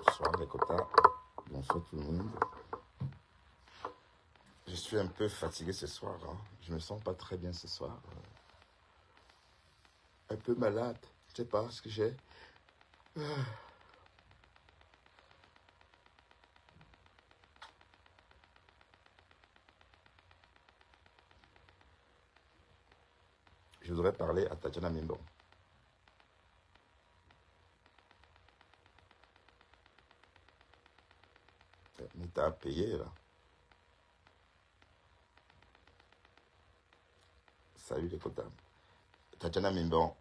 Bonsoir les quotas, bonsoir tout le monde. Je suis un peu fatigué ce soir, hein. Je me sens pas très bien ce soir. Un peu malade, je sais pas ce que j'ai. Je voudrais parler à Tatiana Mimbon. Mais t'as payé là. Salut les quotas. Tatiana Mimbon,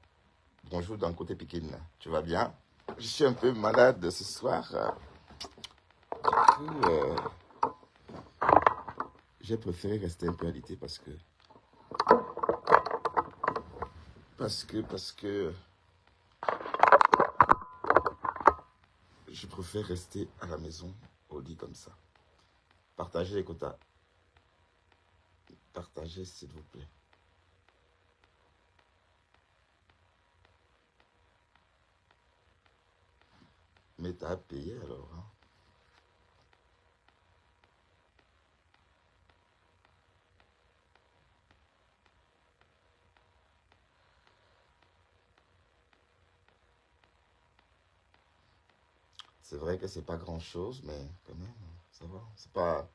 bonjour d'un côté Pékin. Tu vas bien? Je suis un peu malade ce soir. Du coup, j'ai préféré rester un peu alité parce que je préfère rester à la maison, au lit comme ça. Partagez les quotas. Partagez s'il vous plaît. Mais t'as payé alors, hein? C'est vrai que c'est pas grand chose, mais quand même, ça va. C'est pas.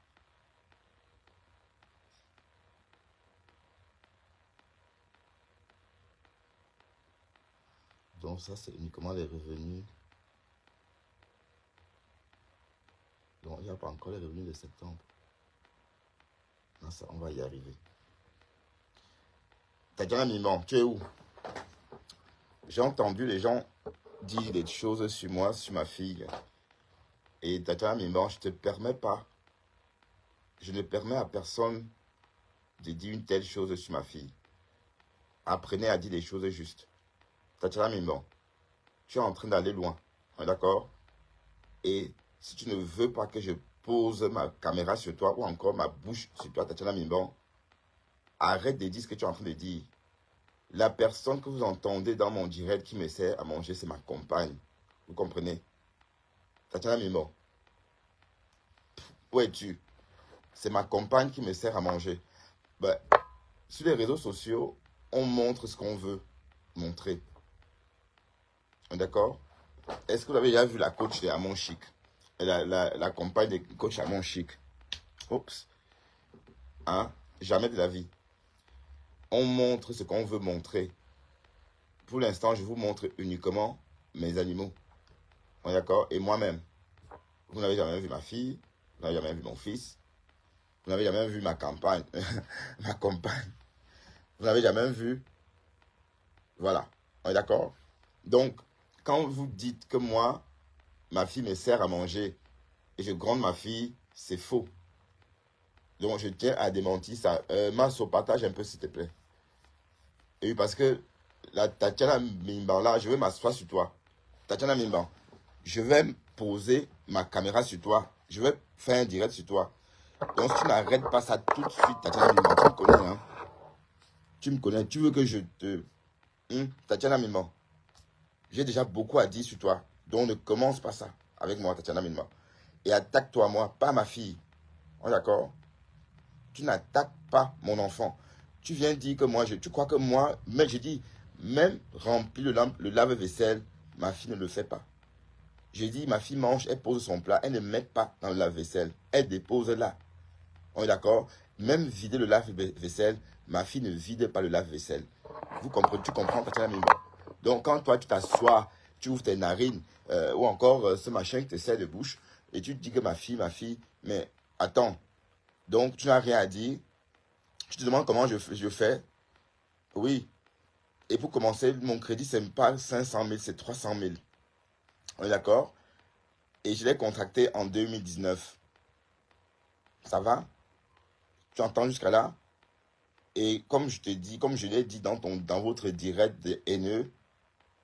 Donc, ça, c'est uniquement les revenus. Donc, il n'y a pas encore les revenus de septembre. Non, ça, on va y arriver. Tatiana Mimon, tu es où? J'ai entendu les gens dire des choses sur moi, sur ma fille. Et Tatiana Mimon, je te permets pas. Je ne permets à personne de dire une telle chose sur ma fille. Apprenez à dire des choses justes. Tatiana Mimon, tu es en train d'aller loin. D'accord? Et si tu ne veux pas que je pose ma caméra sur toi ou encore ma bouche sur toi, Tatiana Mimban, arrête de dire ce que tu es en train de dire. La personne que vous entendez dans mon direct qui me sert à manger, c'est ma compagne. Vous comprenez? Tatiana Mimban, où es-tu? C'est ma compagne qui me sert à manger. Ben, sur les réseaux sociaux, on montre ce qu'on veut montrer. D'accord? Est-ce que vous avez déjà vu la coach de Amon Chic? La compagne de coach Amon Chic? Oups. Hein? Jamais de la vie. On montre ce qu'on veut montrer. Pour l'instant, je vous montre uniquement mes animaux. On est d'accord? Et moi-même. Vous n'avez jamais vu ma fille. Vous n'avez jamais vu mon fils. Vous n'avez jamais vu ma campagne. Ma compagne. Vous n'avez jamais vu. Voilà. On est d'accord? Donc, quand vous dites que moi, ma fille me sert à manger et je gronde ma fille, c'est faux. Donc, je tiens à démentir ça. Masso, partage un peu, s'il te plaît. Et parce que la Tatiana Mimban, là, je vais m'asseoir sur toi. Tatiana Mimban, je vais me poser ma caméra sur toi. Je vais faire un direct sur toi. Donc, si tu n'arrêtes pas ça tout de suite, Tatiana Mimban, tu me connais, hein? Tu me connais. Tu veux que je te... Tatiana Mimban, j'ai déjà beaucoup à dire sur toi. Donc, ne commence pas ça avec moi, Tatiana Mimban. Et attaque-toi, moi, pas ma fille. On est d'accord? Tu n'attaques pas mon enfant. Tu viens dire que moi, tu crois que moi, mais je dis, même remplir le lave-vaisselle, ma fille ne le fait pas. J'ai dit, ma fille mange, elle pose son plat, elle ne met pas dans le lave-vaisselle, elle dépose là. On est d'accord? Même vider le lave-vaisselle, ma fille ne vide pas le lave-vaisselle. Vous comprenez? Tu comprends, Tatiana Mimba? Donc, quand toi, tu t'assois, tu ouvres tes narines, ou encore ce machin qui te sert de bouche, et tu te dis que ma fille, mais attends, donc tu n'as rien à dire. Je te demande comment je fais. Oui. Et pour commencer, mon crédit, c'est pas 500 000, c'est 300 000. On est d'accord? Et je l'ai contracté en 2019. Ça va? Tu entends jusqu'à là? Et comme je te dis, comme je l'ai dit dans votre direct de haineux,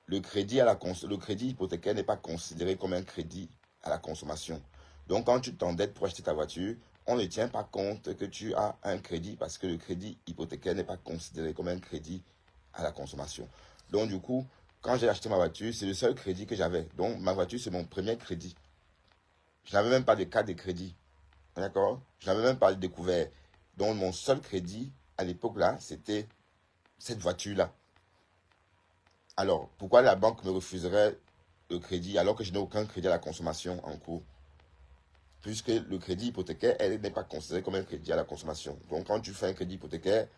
le crédit hypothécaire n'est pas considéré comme un crédit à la consommation. Donc quand tu t'endettes pour acheter ta voiture, on ne tient pas compte que tu as un crédit parce que le crédit hypothécaire n'est pas considéré comme un crédit à la consommation. Donc du coup, quand j'ai acheté ma voiture, c'est le seul crédit que j'avais. Donc ma voiture, c'est mon premier crédit. Je n'avais même pas de carte de crédit. D'accord? Je n'avais même pas découvert. Donc, mon seul crédit, à l'époque là, c'était cette voiture-là. Alors, pourquoi la banque me refuserait le crédit alors que je n'ai aucun crédit à la consommation en cours? Puisque le crédit hypothécaire, elle n'est pas considérée comme un crédit à la consommation. Donc, quand tu fais un crédit hypothécaire,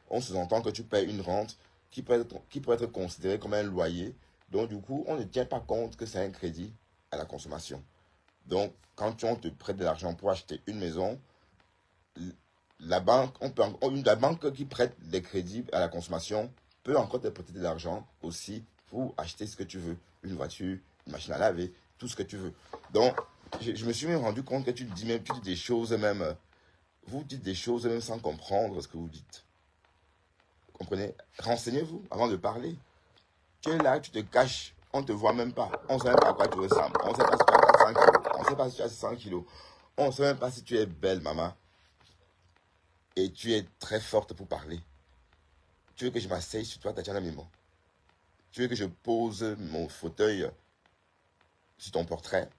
on sous-entend que tu payes une rente qui peut être considérée comme un loyer. Donc, du coup, on ne tient pas compte que c'est un crédit à la consommation. Donc, quand on te prête de l'argent pour acheter une maison, la banque, la banque qui prête des crédits à la consommation peut encore te prêter de l'argent aussi pour acheter ce que tu veux. Une voiture, une machine à laver, tout ce que tu veux. Donc, je me suis même rendu compte que tu dis des choses même, vous dites des choses même sans comprendre ce que vous dites. Vous comprenez? Renseignez-vous avant de parler. Tu es là, tu te caches, on ne te voit même pas. On ne sait même pas à quoi tu ressembles. On ne sait pas si tu as 400 kilos. On ne sait pas si tu as 100 kilos. On ne sait même pas si tu es belle, maman. Et tu es très forte pour parler. Tu veux que je m'asseye sur toi, Tatiana Mimon? Tu veux que je pose mon fauteuil sur ton portrait?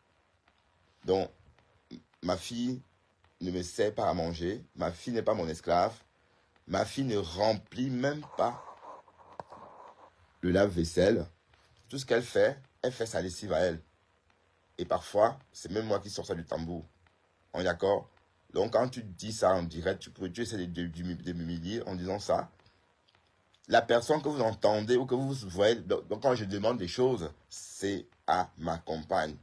Donc, ma fille ne me sert pas à manger. Ma fille n'est pas mon esclave. Ma fille ne remplit même pas le lave-vaisselle. Tout ce qu'elle fait sa lessive à elle. Et parfois, c'est même moi qui sors ça du tambour. On est d'accord? Donc, quand tu dis ça en direct, tu essaies de m'humilier en disant ça. La personne que vous entendez ou que vous voyez, donc quand je demande des choses, c'est à ma compagne.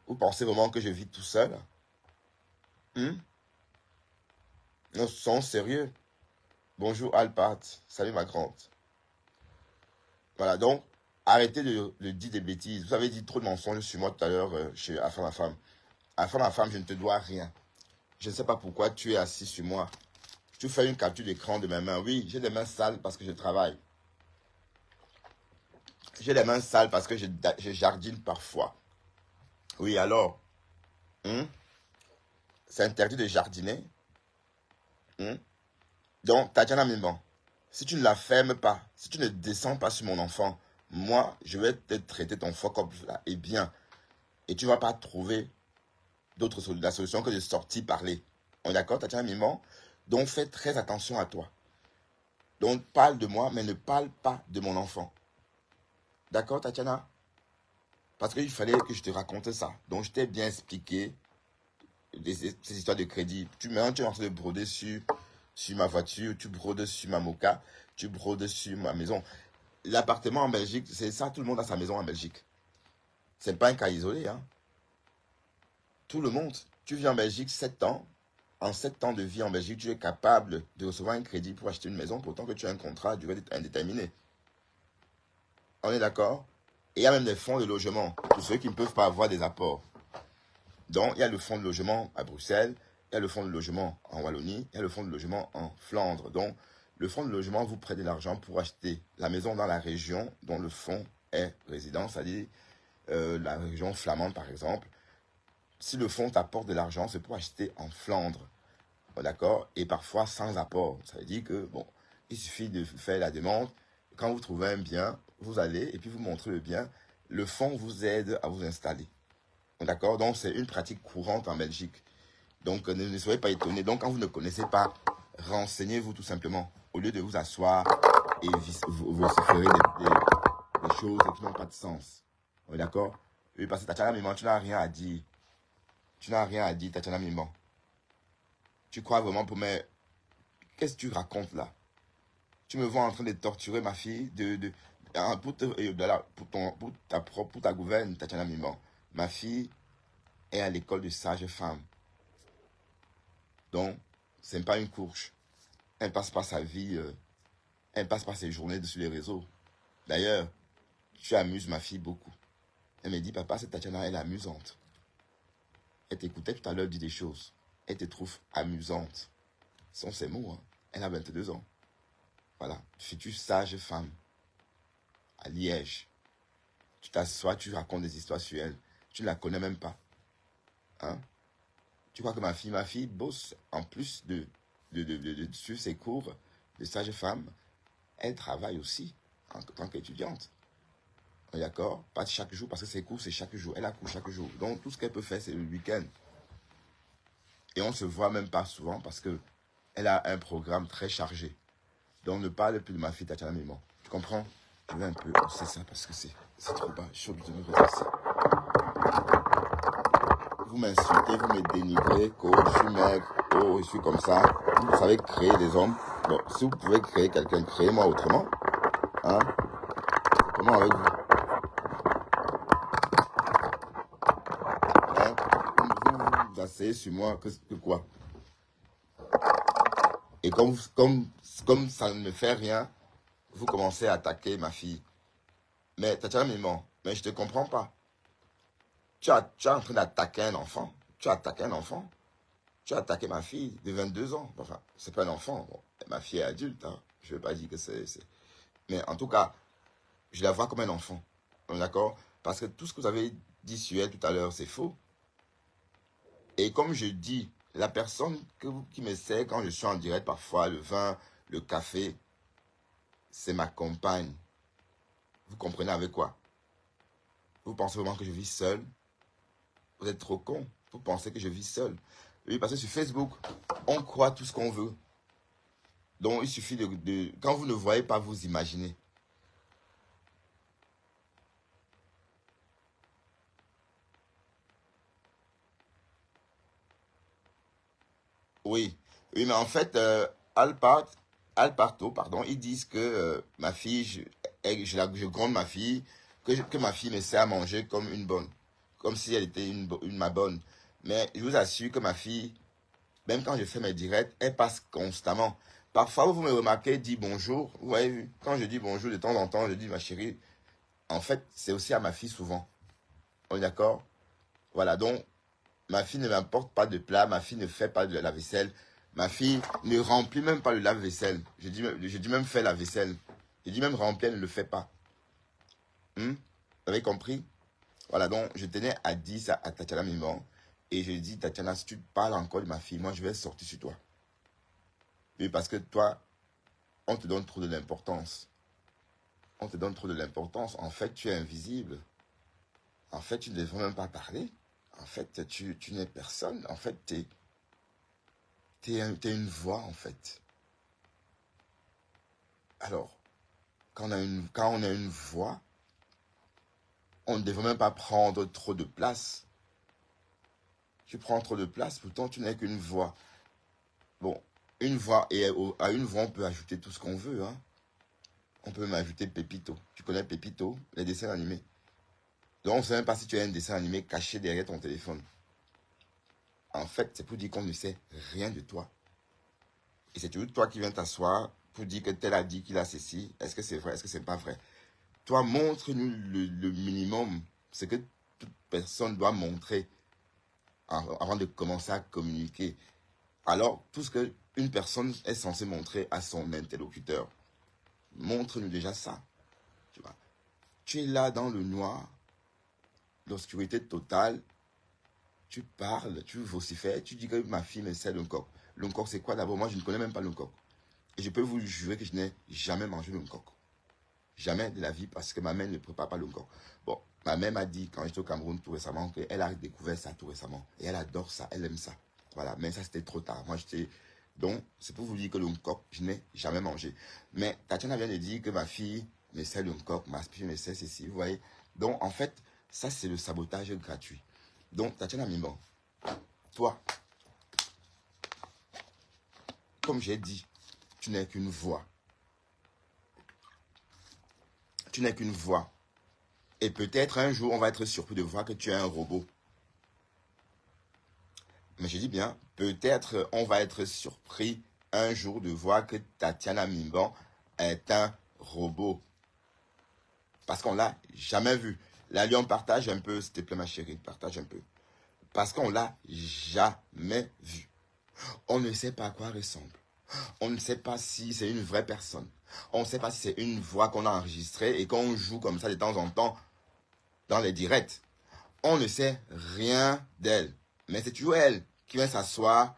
Vous pensez vraiment que je vis tout seul? Non, sont sérieux. Bonjour Alpat, salut ma grande. Voilà, donc, arrêtez de dire des bêtises. Vous avez dit trop de mensonges sur moi tout à l'heure chez Afin ma femme. Afin ma femme, je ne te dois rien. Je ne sais pas pourquoi tu es assis sur moi. Tu fais une capture d'écran de mes mains. Oui, j'ai des mains sales parce que je travaille. J'ai les mains sales parce que je jardine parfois. Oui, alors, c'est interdit de jardiner. Donc, Tatiana Mimban, si tu ne la fermes pas, si tu ne descends pas sur mon enfant, moi, je vais te traiter ton fuck up là, et bien. Et tu ne vas pas trouver la solution que de sortir parler. On est d'accord, Tatiana Mimban? Donc, fais très attention à toi. Donc, parle de moi, mais ne parle pas de mon enfant. D'accord, Tatiana? Parce qu'il fallait que je te raconte ça. Donc, je t'ai bien expliqué ces histoires de crédit. Tu es en train de broder sur ma voiture, tu brodes sur ma moka, tu brodes sur ma maison. L'appartement en Belgique, c'est ça, tout le monde a sa maison en Belgique. C'est pas un cas isolé, hein. Tout le monde. Tu vis en Belgique 7 ans. En 7 ans de vie en Belgique, tu es capable de recevoir un crédit pour acheter une maison, pourtant que tu as un contrat à durée indéterminée. On est d'accord? Et il y a même des fonds de logement pour ceux qui ne peuvent pas avoir des apports. Donc, il y a le fonds de logement à Bruxelles, il y a le fonds de logement en Wallonie, il y a le fonds de logement en Flandre. Donc, le fonds de logement vous prête de l'argent pour acheter la maison dans la région dont le fonds est résident, c'est-à-dire la région flamande par exemple. Si le fonds t'apporte de l'argent, c'est pour acheter en Flandre. D'accord? Et parfois sans apport. Ça veut dire que, bon, il suffit de faire la demande. Quand vous trouvez un bien, vous allez et puis vous montrez le bien. Le fonds vous aide à vous installer. D'accord? Donc, c'est une pratique courante en Belgique. Donc, ne soyez pas étonnés. Donc, quand vous ne connaissez pas, renseignez-vous tout simplement. Au lieu de vous asseoir et vociférer des choses qui n'ont pas de sens. On est d'accord? Oui, parce que Tatiana Mimon, tu n'as rien à dire. Tu n'as rien à dire, Tatiana Mimon. Tu crois vraiment pour moi. Qu'est-ce que tu racontes là? Tu me vois en train de torturer ma fille pour ta gouverne, Tatiana Mimon. Ma fille est à l'école de sage-femme. Donc, ce n'est pas une courge. Elle passe pas sa vie, elle passe pas ses journées sur les réseaux. D'ailleurs, tu amuses ma fille beaucoup. Elle me dit, papa, cette Tatiana, elle est amusante. Elle t'écoutait tout à l'heure dire des choses. Elle te trouve amusante. Ce sont ses mots, hein. Elle a 22 ans. Voilà, future sage femme à Liège. Tu t'assois, tu racontes des histoires sur elle. Tu ne la connais même pas. Hein? Tu crois que ma fille bosse en plus de suivre ses cours de sage-femme. Elle travaille aussi en tant qu'étudiante. D'accord? Pas chaque jour, parce que ses cours, c'est chaque jour. Elle a cours chaque jour. Donc, tout ce qu'elle peut faire, c'est le week-end. Et on se voit même pas souvent parce que elle a un programme très chargé. Donc, ne parle plus de ma fille Tatiana Mimon. Tu comprends? Je vais un peu hausser ça parce que c'est trop bas. Je suis obligé de me redresser. Vous m'insultez, vous me dénigrez, que je suis maigre, oh, je suis comme ça. Vous savez créer des hommes. Bon, si vous pouvez créer quelqu'un, créez-moi autrement. Hein? Comment avec vous? Hein? Vous asseyez sur moi, que quoi? Et comme ça ne me fait rien, vous commencez à attaquer ma fille. Mais Tatiana Mimon, mais je te comprends pas. Tu es en train d'attaquer un enfant. Tu as attaqué un enfant. Tu as attaqué ma fille de 22 ans. Enfin, c'est pas un enfant. Bon, ma fille est adulte. Hein. Je ne vais pas dire que c'est... Mais en tout cas, je la vois comme un enfant. D'accord? Parce que tout ce que vous avez dit sur elle tout à l'heure, c'est faux. Et comme je dis, la personne qui me sert quand je suis en direct parfois, le vin, le café, c'est ma compagne. Vous comprenez avec quoi? Vous pensez vraiment que je vis seul? Vous êtes trop con. Vous pensez que je vis seul. Oui, parce que sur Facebook, on croit tout ce qu'on veut. Donc, il suffit quand vous ne voyez pas, vous imaginez. Oui. Oui, mais en fait, Alparto, pardon, ils disent que ma fille, je gronde ma fille, que ma fille me sert à manger comme une bonne. Comme si elle était ma bonne. Mais je vous assure que ma fille, même quand je fais mes directs, elle passe constamment. Parfois, vous me remarquez, dit bonjour. Vous voyez, quand je dis bonjour de temps en temps, je dis ma chérie. En fait, c'est aussi à ma fille souvent. On est d'accord? Voilà, donc, ma fille ne m'apporte pas de plat, ma fille ne fait pas de la vaisselle. Ma fille ne remplit même pas le lave-vaisselle. Je dis même faire la vaisselle. Je dis même remplir, elle ne le fait pas. Vous avez compris? Voilà, donc, je tenais à dire ça à Tatiana Mimon. Et je dis, Tatiana, si tu parles encore de ma fille, moi, je vais sortir sur toi. Oui, parce que toi, on te donne trop de l'importance. On te donne trop de l'importance. En fait, tu es invisible. En fait, tu ne devrais même pas parler. En fait, tu n'es personne. En fait, t'es une voix, en fait. Alors, quand on a une voix, on ne devrait même pas prendre trop de place. Tu prends trop de place, pourtant tu n'es qu'une voix. Bon, une voix, et à une voix, on peut ajouter tout ce qu'on veut. Hein. On peut même ajouter Pépito. Tu connais Pépito, les dessins animés. Donc, on ne sait même pas si tu as un dessin animé caché derrière ton téléphone. En fait, c'est pour dire qu'on ne sait rien de toi. Et c'est toujours toi qui viens t'asseoir pour dire que tel a dit qu'il a ceci. Est-ce que c'est vrai? Est-ce que c'est pas vrai? Toi, montre-nous le minimum. Ce que toute personne doit montrer avant de commencer à communiquer. Alors, tout ce qu'une personne est censée montrer à son interlocuteur, montre-nous déjà ça. Tu vois. Tu es là dans le noir, l'obscurité totale, tu parles, tu vocifères, tu dis que ma fille me sert le coq. Le coq, c'est quoi d'abord? Moi, je ne connais même pas le coq. Et je peux vous jurer que je n'ai jamais mangé le coq. Jamais de la vie parce que ma mère ne prépare pas le coq. Bon, ma mère m'a dit quand j'étais au Cameroun tout récemment qu'elle a découvert ça tout récemment. Et elle adore ça, elle aime ça. Voilà, mais ça c'était trop tard. Moi j'étais... Donc, c'est pour vous dire que le coq, je n'ai jamais mangé. Mais Tatiana vient de dire que ma fille me sert le coq, ma fille me sert ceci, vous voyez. Donc, en fait, ça c'est le sabotage gratuit. Donc, Tatiana Mimon, toi, comme j'ai dit, tu n'es qu'une voix. Tu n'es qu'une voix. Et peut-être un jour, on va être surpris de voir que tu es un robot. Mais je dis bien, peut-être on va être surpris un jour de voir que Tatiana Mimban est un robot. Parce qu'on l'a jamais vu. Là, Lyon, partage un peu, s'il te plaît, ma chérie, partage un peu. Parce qu'on l'a jamais vu. On ne sait pas à quoi elle ressemble. On ne sait pas si c'est une vraie personne. On ne sait pas si c'est une voix qu'on a enregistrée et qu'on joue comme ça de temps en temps dans les directs. On ne sait rien d'elle. Mais c'est toujours elle qui vient s'asseoir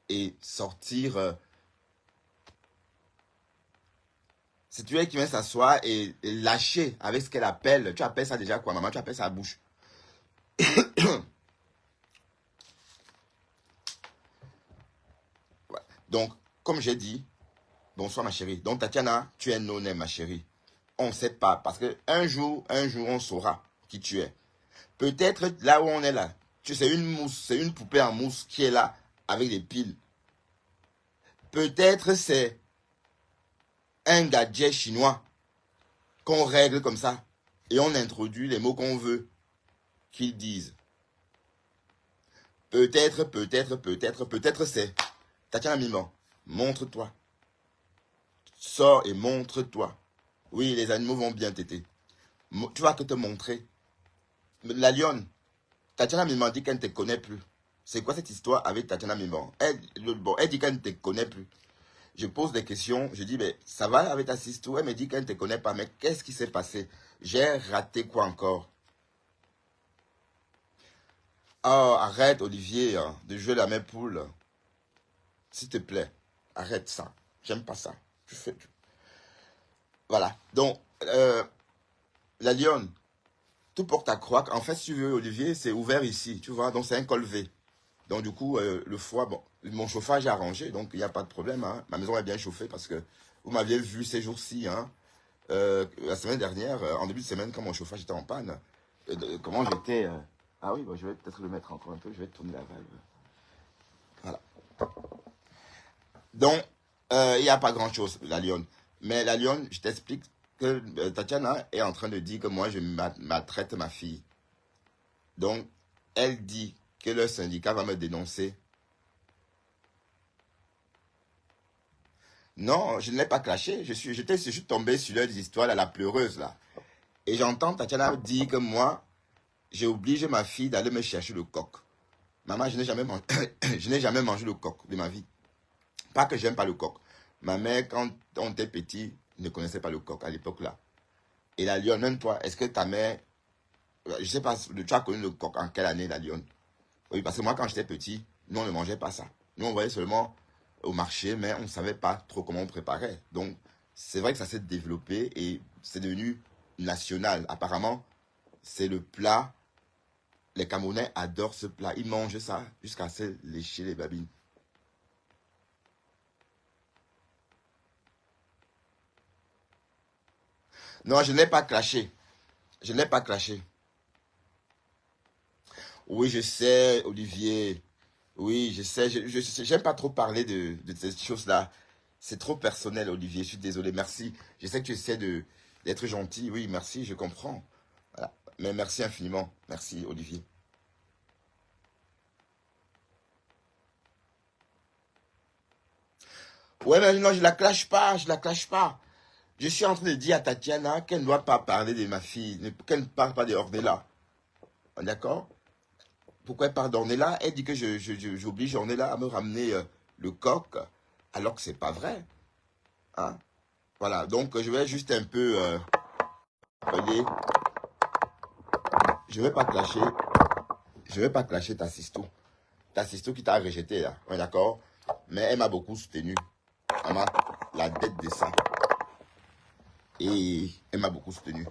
et sortir C'est tu qui vient s'asseoir et lâcher avec ce qu'elle appelle. Tu appelles ça déjà quoi, maman? Tu appelles ça la bouche. Ouais. Donc, comme j'ai dit, bonsoir ma chérie. Donc, Tatiana, tu es non ma chérie. On ne sait pas. Parce que un jour, on saura qui tu es. Peut-être là où on est là. Tu sais, une mousse, c'est une poupée en mousse qui est là avec des piles. Peut-être c'est un gadget chinois qu'on règle comme ça. Et on introduit les mots qu'on veut qu'ils disent. Peut-être c'est Tatiana Mimban, montre-toi. Sors et montre-toi. Oui, les animaux vont bien t'aider. Tu vas que te montrer. La lionne, Tatiana Mimban dit qu'elle ne te connaît plus. C'est quoi cette histoire avec Tatiana Mimban? Elle dit qu'elle ne te connaît plus. Je pose des questions, je dis, mais ça va avec ta sister? Elle me dit qu'elle ne te connaît pas, mais qu'est-ce qui s'est passé? J'ai raté quoi encore? Oh, arrête, Olivier, hein, de jouer la même poule. S'il te plaît, arrête ça. J'aime pas ça. Voilà. Donc, la lionne, tout porte à croire qu'en fait, si tu veux, Olivier, c'est ouvert ici, tu vois, donc c'est un col V. Donc, du coup, le foie, bon, mon chauffage est arrangé, donc il n'y a pas de problème. Hein. Ma maison est bien chauffée parce que vous m'aviez vu ces jours-ci, hein, la semaine dernière, en début de semaine, quand mon chauffage était en panne, comment j'étais. Ah oui, bon, je vais peut-être le mettre encore un peu, je vais tourner la valve. Voilà. Donc, il n'y a pas grand-chose, la lionne. Mais la lionne, je t'explique que Tatiana est en train de dire que moi, je maltraite ma fille. Donc, elle dit que le syndicat va me dénoncer. Non, je ne l'ai pas clashé. J'étais juste tombé sur leur histoire, la pleureuse, là. Et j'entends Tatiana dire que moi, j'ai obligé ma fille d'aller me chercher le coq. Maman, je n'ai jamais mangé, je n'ai jamais mangé le coq de ma vie. Pas que j'aime pas le coq. Ma mère, quand on était petit, ne connaissait pas le coq à l'époque là. Et la lionne, même toi, est-ce que ta mère, je sais pas, tu as connu le coq en quelle année, la lionne? Oui, parce que moi, quand j'étais petit, nous, on ne mangeait pas ça. Nous, on voyait seulement au marché, mais on ne savait pas trop comment on préparait. Donc, c'est vrai que ça s'est développé et c'est devenu national. Apparemment, c'est le plat. Les Camerounais adorent ce plat. Ils mangent ça jusqu'à se lécher les babines. Non, je n'ai pas clashé. Je n'ai pas clashé. Oui, je sais, Olivier. Oui, je sais. J'aime pas trop parler de ces choses-là. C'est trop personnel, Olivier. Je suis désolé. Merci. Je sais que tu essaies d'être gentil. Oui, merci, je comprends. Voilà. Mais merci infiniment. Merci, Olivier. Ouais, mais non, je la clash pas. Je la clash pas. Je suis en train de dire à Tatiana qu'elle ne doit pas parler de ma fille. Qu'elle ne parle pas de Ornella. D'accord? Pourquoi elle parle d'Ornella? Elle dit que j'oblige Ornella à me ramener le coq, alors que c'est pas vrai. Hein? Voilà, donc je vais juste un peu appeler. Je vais pas clasher. Je vais pas clasher ta sisto. Ta sisto qui t'a rejeté là. Ouais, d'accord? Mais elle m'a beaucoup soutenu. Elle m'a la dette de ça. Et elle m'a beaucoup soutenu.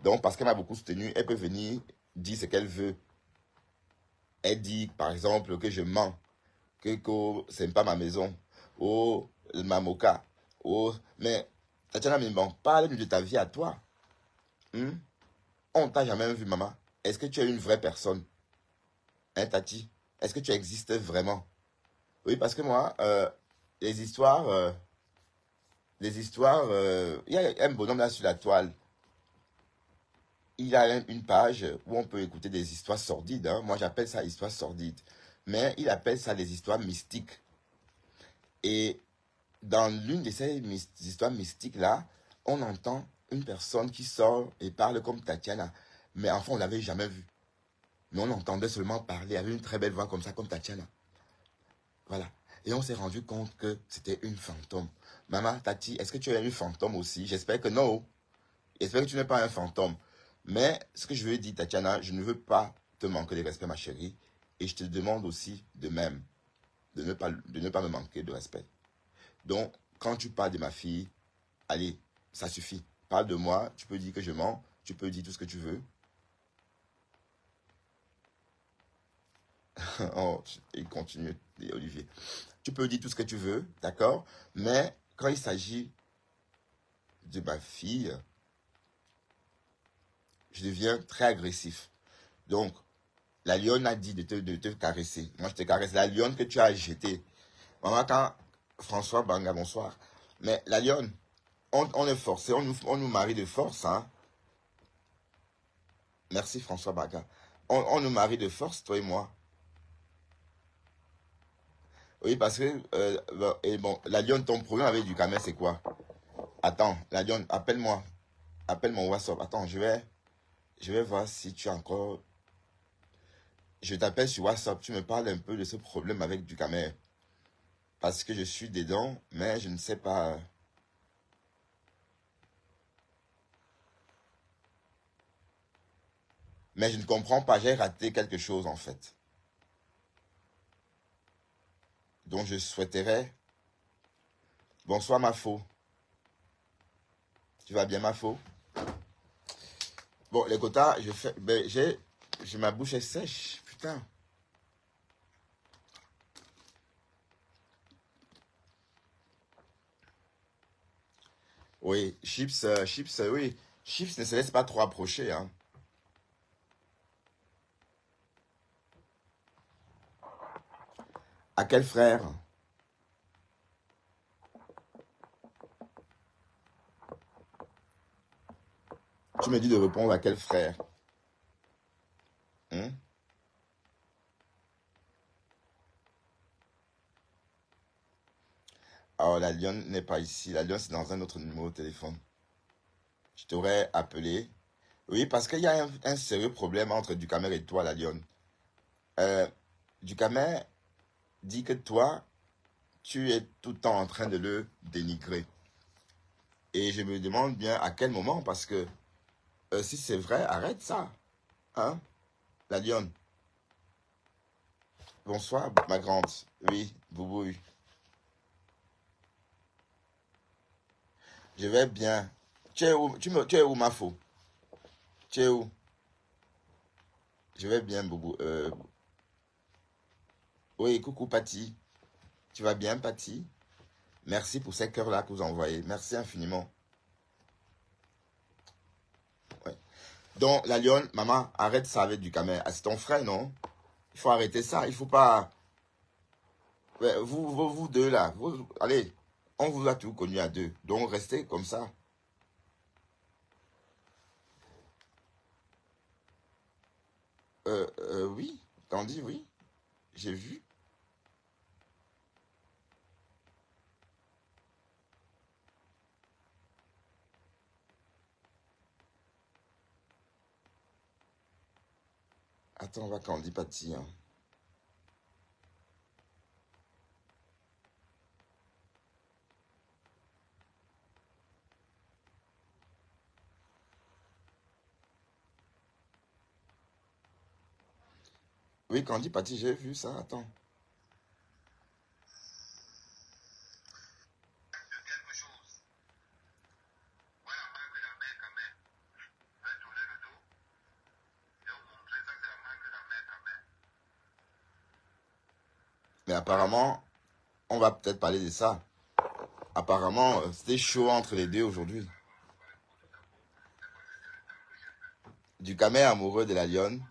Donc, parce qu'elle m'a beaucoup soutenu, elle peut venir dire ce qu'elle veut. Elle dit, par exemple, que je mens. Que c'est pas ma maison. Oh, ma moka. Oh, mais Tatiana Mimban, parle-nous de ta vie à toi. Hmm? On t'a jamais vu, maman. Est-ce que tu es une vraie personne? Hein, Tati? Est-ce que tu existes vraiment? Oui, parce que moi, les histoires, il y a un bonhomme là sur la toile. Il a une page où on peut écouter des histoires sordides. Hein. Moi, j'appelle ça histoire sordide. Mais il appelle ça les histoires mystiques. Et dans l'une de ces histoires mystiques-là, on entend une personne qui sort et parle comme Tatiana. Mais enfin, on ne l'avait jamais vue. Mais on entendait seulement parler avec une très belle voix comme ça, comme Tatiana. Voilà. Et on s'est rendu compte que c'était une fantôme. Maman, Tati, est-ce que tu es une fantôme aussi? J'espère que non. J'espère que tu n'es pas un fantôme. Mais ce que je veux dire, Tatiana, je ne veux pas te manquer de respect, ma chérie. Et je te demande aussi de même de ne pas me manquer de respect. Donc, quand tu parles de ma fille, allez, Ça suffit. Parle de moi, tu peux dire que je mens, tu peux dire tout ce que tu veux. Oh, il continue, Olivier. Tu peux dire tout ce que tu veux, d'accord? Mais quand il s'agit de ma fille, je deviens très agressif. Donc, la lionne a dit de te caresser. Moi, je te caresse. La lionne que tu as jetée. Maman, quand François Banga, bonsoir. Mais la lionne, on est forcé, on nous marie de force, hein. Merci François Banga. On nous marie de force, toi et moi. Oui, parce que, et bon, la lionne, ton problème avec du camel, c'est quoi? Attends, la lionne, appelle-moi. Appelle mon WhatsApp. Attends, je vais voir si tu as encore. Je t'appelle sur WhatsApp. Tu me parles un peu de ce problème avec du camel. Parce que je suis dedans, mais je ne sais pas. Mais je ne comprends pas. J'ai raté quelque chose, en fait. Donc, je souhaiterais. Bonsoir, Mafo. Tu vas bien, Mafo? Bon, les quotas, je fais. Ben, ma bouche est sèche. Putain. Oui, Chips, oui. Chips ne se laisse pas trop approcher, hein. À quel frère? Tu me dis de répondre à quel frère? Hein? Alors, la lionne n'est pas ici. La lionne, c'est dans un autre numéro de téléphone. Je t'aurais appelé. Oui, parce qu'il y a un sérieux problème entre Ducamer et toi, la lionne. Euh, Ducamer dit que toi, tu es tout le temps en train de le dénigrer. Et je me demande bien à quel moment, parce que si c'est vrai, arrête ça. Hein, la lionne. Bonsoir, ma grande. Oui, Boubouille. Je vais bien. Tu es où, tu es où, ma faux? Tu es où? Je vais bien, Boubou. Oui, coucou, Patty. Tu vas bien, Patty? Merci pour ces cœurs-là que vous envoyez. Merci infiniment. Ouais. Donc, la lionne, maman, arrête ça avec du camel. Ah, c'est ton frère, non? Il faut arrêter ça. Il faut pas. Ouais, vous deux là. Allez, on vous a tout connu à deux. Donc, restez comme ça. Oui. Candy, oui. J'ai vu. Attends, on va Candy Patty, hein. Oui, Candy Patty, j'ai vu ça. Attends. Mais apparemment, on va peut-être parler de ça. Apparemment, c'était chaud entre les deux aujourd'hui. Du camel amoureux de la lionne.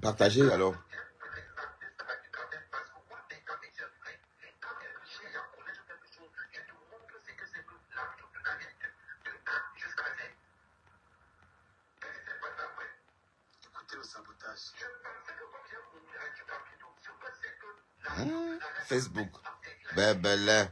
Partagez alors. Facebook. Ben, ben, là.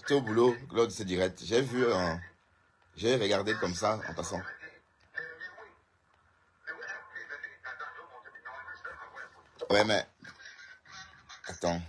J'étais au boulot lors de ce direct. J'ai vu, j'ai regardé comme ça en passant. Ouais, mais attends.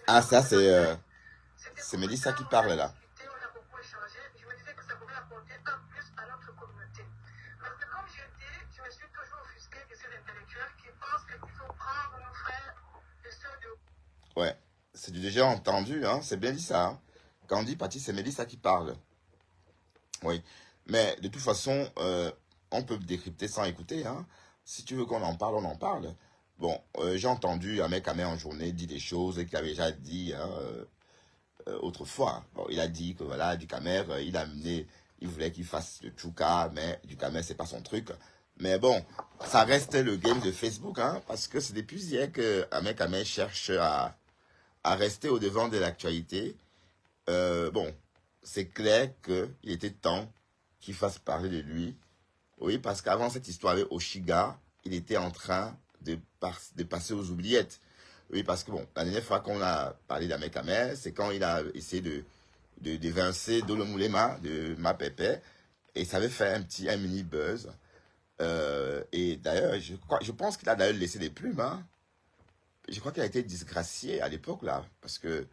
Ah, ça, c'est Mélissa qui parle là. Ouais, c'est du déjà entendu, hein. C'est bien dit ça, hein. Quand on dit Patty, c'est Mélissa qui parle. Oui. Mais de toute façon, on peut décrypter sans écouter, hein. Si tu veux qu'on en parle, on en parle. Bon, j'ai entendu un mec en journée dire des choses qu'il avait déjà dit, hein, autrefois. Bon, il a dit que voilà, du Camer, il voulait qu'il fasse le Chouka, mais du Camer, c'est pas son truc. Mais bon, ça reste le game de Facebook, hein, parce que c'est depuis hier que Ahmed Kamer cherche à rester au devant de l'actualité. Bon, c'est clair qu'il était temps qu'il fasse parler de lui. Oui, parce qu'avant cette histoire avec Oshiga, il était en train de passer aux oubliettes. Oui, parce que bon, la dernière fois qu'on a parlé d'Ahmed Kamer, c'est quand il a essayé d'évincer Dolo Moulema de Ma Pepe, et ça avait fait un mini buzz. Et d'ailleurs, je pense qu'il a d'ailleurs laissé des plumes, hein. Je crois qu'il a été disgracié à l'époque, là, parce que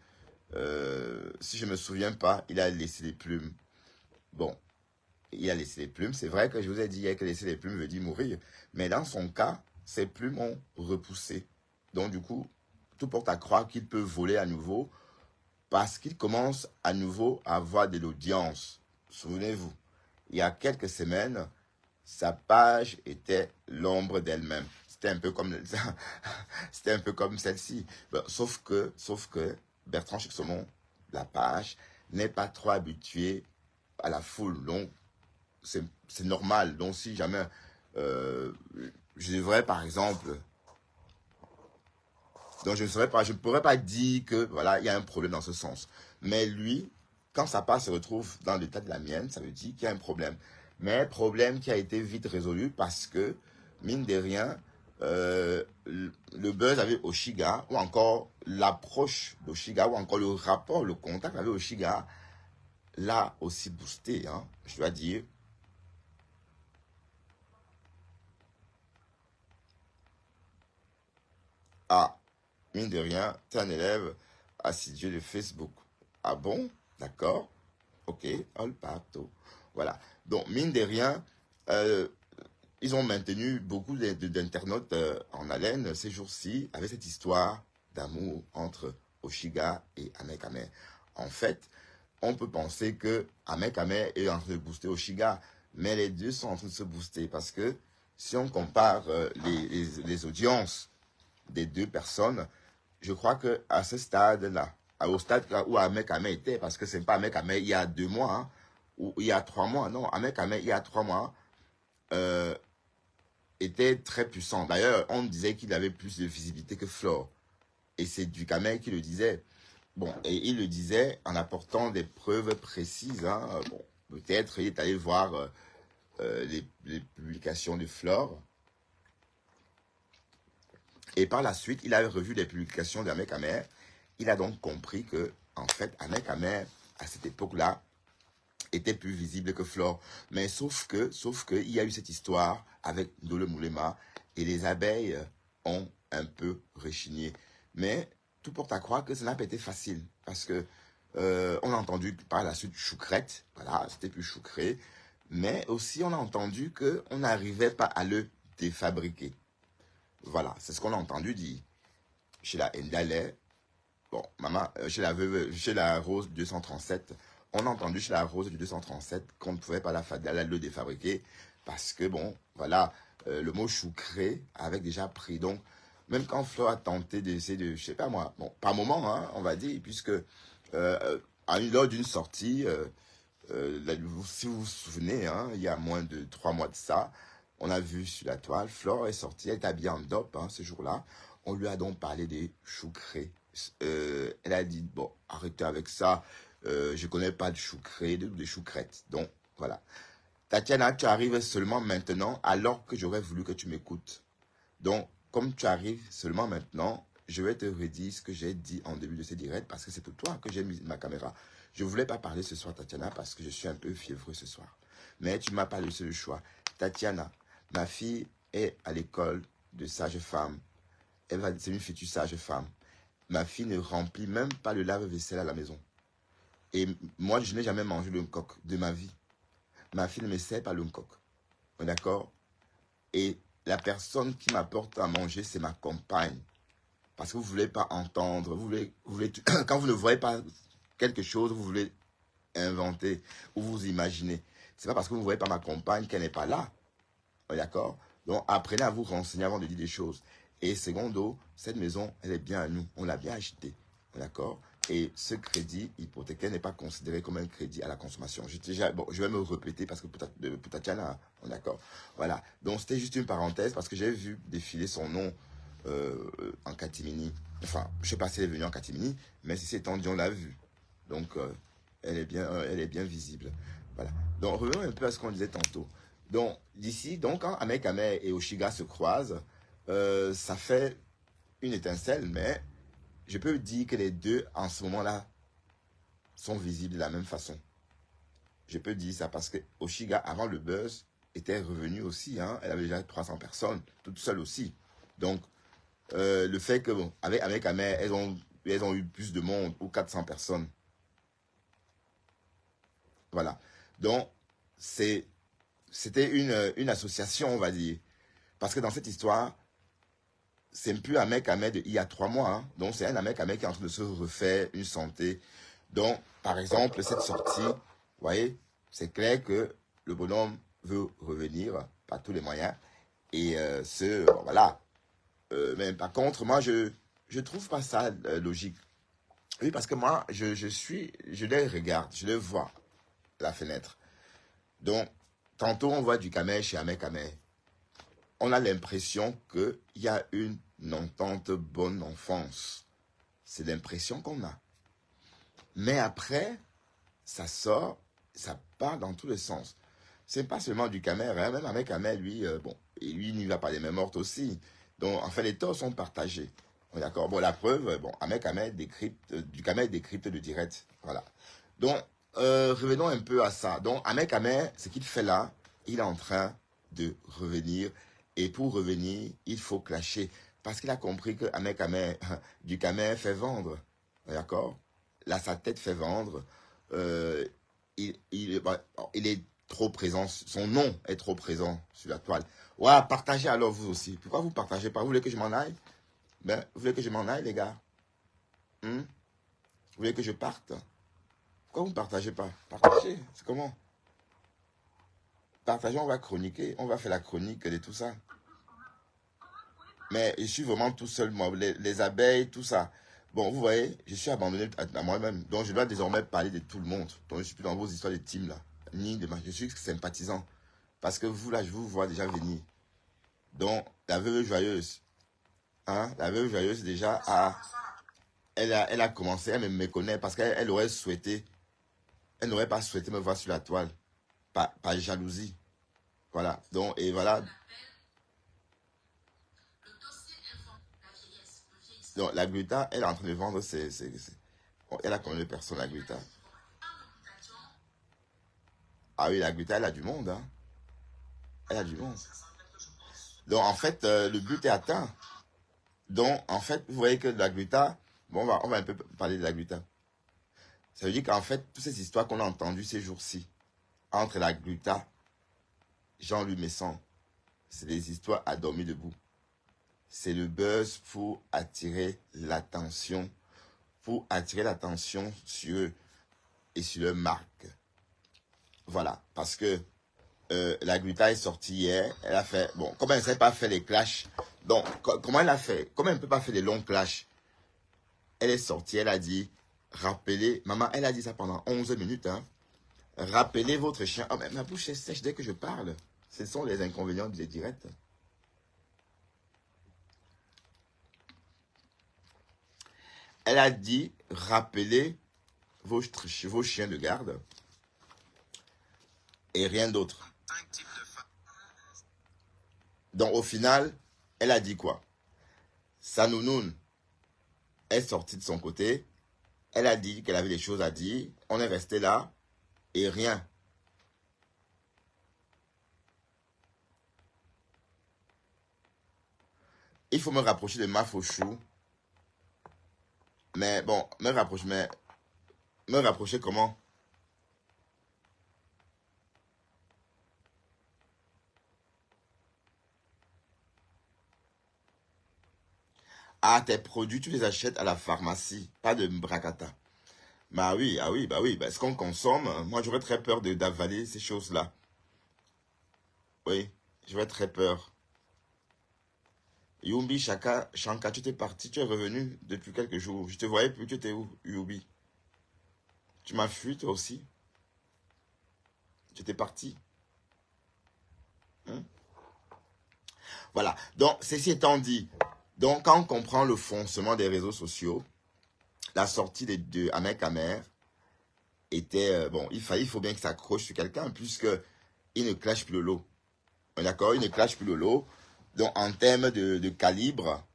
si je me souviens pas, il a laissé des plumes. Bon, il a laissé des plumes. C'est vrai que je vous ai dit hier que laisser des plumes veut dire mourir. Mais dans son cas, ses plumes ont repoussé. Donc du coup, tout porte à croire qu'il peut voler à nouveau parce qu'il commence à nouveau à avoir de l'audience. Souvenez-vous, il y a quelques semaines, sa page était l'ombre d'elle-même. C'était un peu comme c'était un peu comme celle-ci. Ben, sauf que Bertrand Chixomon, la page, n'est pas trop habitué à la foule. Donc, c'est normal. Donc, si jamais euh, je devrais, par exemple, donc je ne pourrais pas dire que voilà, il y a un problème dans ce sens. Mais lui, quand sa part se retrouve dans l'état de la mienne, ça veut dire qu'il y a un problème. Mais problème qui a été vite résolu parce que, mine de rien, le buzz avec Oshiga, ou encore l'approche d'Oshiga, ou encore le rapport, le contact avec Oshiga, l'a aussi boosté, hein, je dois dire. Ah, mine de rien, tu es un élève assidu de Facebook. Ah bon? D'accord. Ok, all partout. Voilà. Donc, mine de rien, euh, ils ont maintenu beaucoup d'internautes en haleine ces jours-ci avec cette histoire d'amour entre Oshiga et Ahmed Kamer. En fait, on peut penser que Ahmed Kamer est en train de booster Oshiga, mais les deux sont en train de se booster parce que si on compare les audiences des deux personnes, je crois que à ce stade-là, au stade où Ahmed Kamer était, parce que c'est pas Ahmed Kamer il y a 2 mois, hein, ou il y a 3 mois, non, Ahmed Kamer il y a 3 mois, euh, était très puissant. D'ailleurs, on disait qu'il avait plus de visibilité que Flore. Et c'est Ducamel qui le disait. Bon, et il le disait en apportant des preuves précises, hein. Bon, peut-être il est allé voir les publications de Flore. Et par la suite, il a revu les publications d'Ahmed Kamer. Il a donc compris que, en fait, Ahmed Kamer, à cette époque-là, était plus visible que Flore. Mais sauf que, il y a eu cette histoire avec Dole Moulema et les abeilles ont un peu rechigné. Mais tout porte à croire que ça n'a pas été facile parce que on a entendu par la suite choucrette, voilà, c'était plus choucré, mais aussi on a entendu que on n'arrivait pas à le défabriquer. Voilà, c'est ce qu'on a entendu dire chez la Ndale. Bon, maman, chez la veuve, chez la Rose 237, on a entendu chez la Rose du 237 qu'on ne pouvait pas le défabriquer parce que, bon, voilà, le mot choucré avait déjà pris. Donc, même quand Flo a tenté d'essayer de, je sais pas moi, bon, par moment, hein, on va dire, puisque lors d'une sortie, Si vous vous souvenez, hein, il y a moins de 3 mois de ça, on a vu sur la toile, Flore est sortie, elle est habillée en dope hein, ce jour-là. On lui a donc parlé des choucrés. Elle a dit, bon, arrêtez avec ça, je connais pas de choucrés, de choucrettes. Donc, voilà. Tatiana, tu arrives seulement maintenant alors que j'aurais voulu que tu m'écoutes. Donc, comme tu arrives seulement maintenant, je vais te redire ce que j'ai dit en début de ce direct parce que c'est pour toi que j'ai mis ma caméra. Je ne voulais pas parler ce soir, Tatiana, parce que je suis un peu fiévreux ce soir. Mais tu m'as pas laissé le choix. Tatiana, ma fille est à l'école de sage-femme. C'est une future sage-femme. Ma fille ne remplit même pas le lave-vaisselle à la maison. Et moi, je n'ai jamais mangé le coq de ma vie. Ma fille ne me sert pas le coq. D'accord? Et la personne qui m'apporte à manger, c'est ma compagne. Parce que vous ne voulez pas entendre. Quand vous ne voyez pas quelque chose, vous voulez inventer ou vous imaginez. C'est pas parce que vous ne voyez pas ma compagne qu'elle n'est pas là. D'accord? Donc, apprenez à vous renseigner avant de dire des choses. Et secondo, cette maison, elle est bien à nous. On l'a bien achetée. D'accord? Et ce crédit hypothécaire n'est pas considéré comme un crédit à la consommation. Je vais me répéter parce que pour Tatiana, d'accord? Voilà. Donc, c'était juste une parenthèse parce que j'ai vu défiler son nom en catimini. Enfin, je ne sais pas si elle est venue en catimini, mais si c'est étendu, on l'a vu. Donc, elle est bien visible. Voilà. Donc, revenons un peu à ce qu'on disait tantôt. Donc, d'ici, donc, quand Ahmed et Oshiga se croisent, ça fait une étincelle, mais je peux dire que les deux, en ce moment-là, sont visibles de la même façon. Je peux dire ça parce que Oshiga, avant le buzz, était revenue aussi. Hein, elle avait déjà 300 personnes, toute seule aussi. Donc, le fait que, bon, avec Ahmed, elles ont eu plus de monde, ou 400 personnes. Voilà. Donc, c'était une association, on va dire. Parce que dans cette histoire, c'est plus un mec il y a 3 mois. Hein. Donc, c'est un mec qui est en train de se refaire une santé. Donc, par exemple, cette sortie, vous voyez, c'est clair que le bonhomme veut revenir par tous les moyens. Et voilà. Mais par contre, moi, je trouve pas ça logique. Oui, parce que moi, je les regarde, je les vois, la fenêtre. Donc, tantôt, on voit du camel chez Ahmed Kamel. On a l'impression qu'il y a une entente bonne enfance. C'est l'impression qu'on a. Mais après, ça sort, ça part dans tous les sens. C'est pas seulement du camel, hein, même Ahmed Kamel, lui, bon, et lui, il n'y va pas les mêmes mortes aussi. Donc, en fait, les torts sont partagés. D'accord. Bon, la preuve, bon, Ahmed Kamel du camel décrypte le direct. Voilà. Donc, revenons un peu à ça. Donc, Ahmed Kamel, ce qu'il fait là, il est en train de revenir. Et pour revenir, il faut clasher. Parce qu'il a compris que Ahmed Kamel, du camel fait vendre. D'accord? Là, sa tête fait vendre. Il est trop présent. Son nom est trop présent sur la toile. Ouais, partagez alors vous aussi. Pourquoi vous partagez pas? Vous voulez que je m'en aille? Ben, vous voulez que je m'en aille, les gars? Vous voulez que je parte? Pourquoi vous ne partagez pas? Partagez, c'est comment? Partagez, on va chroniquer, on va faire la chronique de tout ça. Mais je suis vraiment tout seul, moi, les abeilles, tout ça. Bon, vous voyez, je suis abandonné à moi-même. Donc, je dois désormais parler de tout le monde. Donc, je ne suis plus dans vos histoires de team, là. Je suis sympathisant. Parce que vous, là, je vous vois déjà venir. Donc, la veuve joyeuse. Hein, la veuve joyeuse, déjà, elle a commencé, elle me méconnaît parce qu'elle aurait souhaité, elle n'aurait pas souhaité me voir sur la toile. Par jalousie. Voilà. Donc, et voilà. Donc, la Gluta, elle est en train de vendre Bon, elle a combien de personnes, la Gluta? Ah oui, la Gluta, elle a du monde, hein. Elle a du monde. Donc, en fait, le but est atteint. Donc, en fait, vous voyez que la Gluta, bon, on va un peu parler de la Gluta. Ça veut dire qu'en fait, toutes ces histoires qu'on a entendues ces jours-ci, entre la Gluta, Jean-Louis Messon, c'est des histoires à dormir debout. C'est le buzz pour attirer l'attention sur eux et sur leur marque. Voilà, parce que la Gluta est sortie hier, elle a fait, bon, comme elle ne sait pas faire les clashs, donc, comment elle a fait? Comment elle ne peut pas faire des longs clashs? Elle est sortie, elle a dit, rappelez, maman, elle a dit ça pendant 11 minutes, hein. Rappelez votre chien. Oh, mais ma bouche est sèche dès que je parle. Ce sont les inconvénients des directs. Elle a dit, rappelez vos chiens de garde et rien d'autre. Donc au final, elle a dit quoi? Sa nounoune est sortie de son côté. Elle a dit qu'elle avait des choses à dire. On est resté là et rien. Il faut me rapprocher de ma fauchou. Mais bon, me rapprocher comment? Ah, tes produits, tu les achètes à la pharmacie, pas de bracata. Bah oui, ah oui, bah oui. Bah, ce qu'on consomme, moi j'aurais très peur d'avaler ces choses-là. Oui, j'aurais très peur. Yumbi, Shanka, tu t'es parti, tu es revenu depuis quelques jours. Je te voyais plus, tu étais où, Yubi? Tu m'as fui toi aussi? Tu étais parti? Hein? Voilà. Donc, ceci étant dit, donc quand on comprend le fonctionnement des réseaux sociaux, la sortie de Ahmed Kamer était, bon, il faut bien que ça accroche sur quelqu'un, puisque il ne clash plus le lot. D'accord? Il ne clash plus le lot. Donc, en termes de calibre,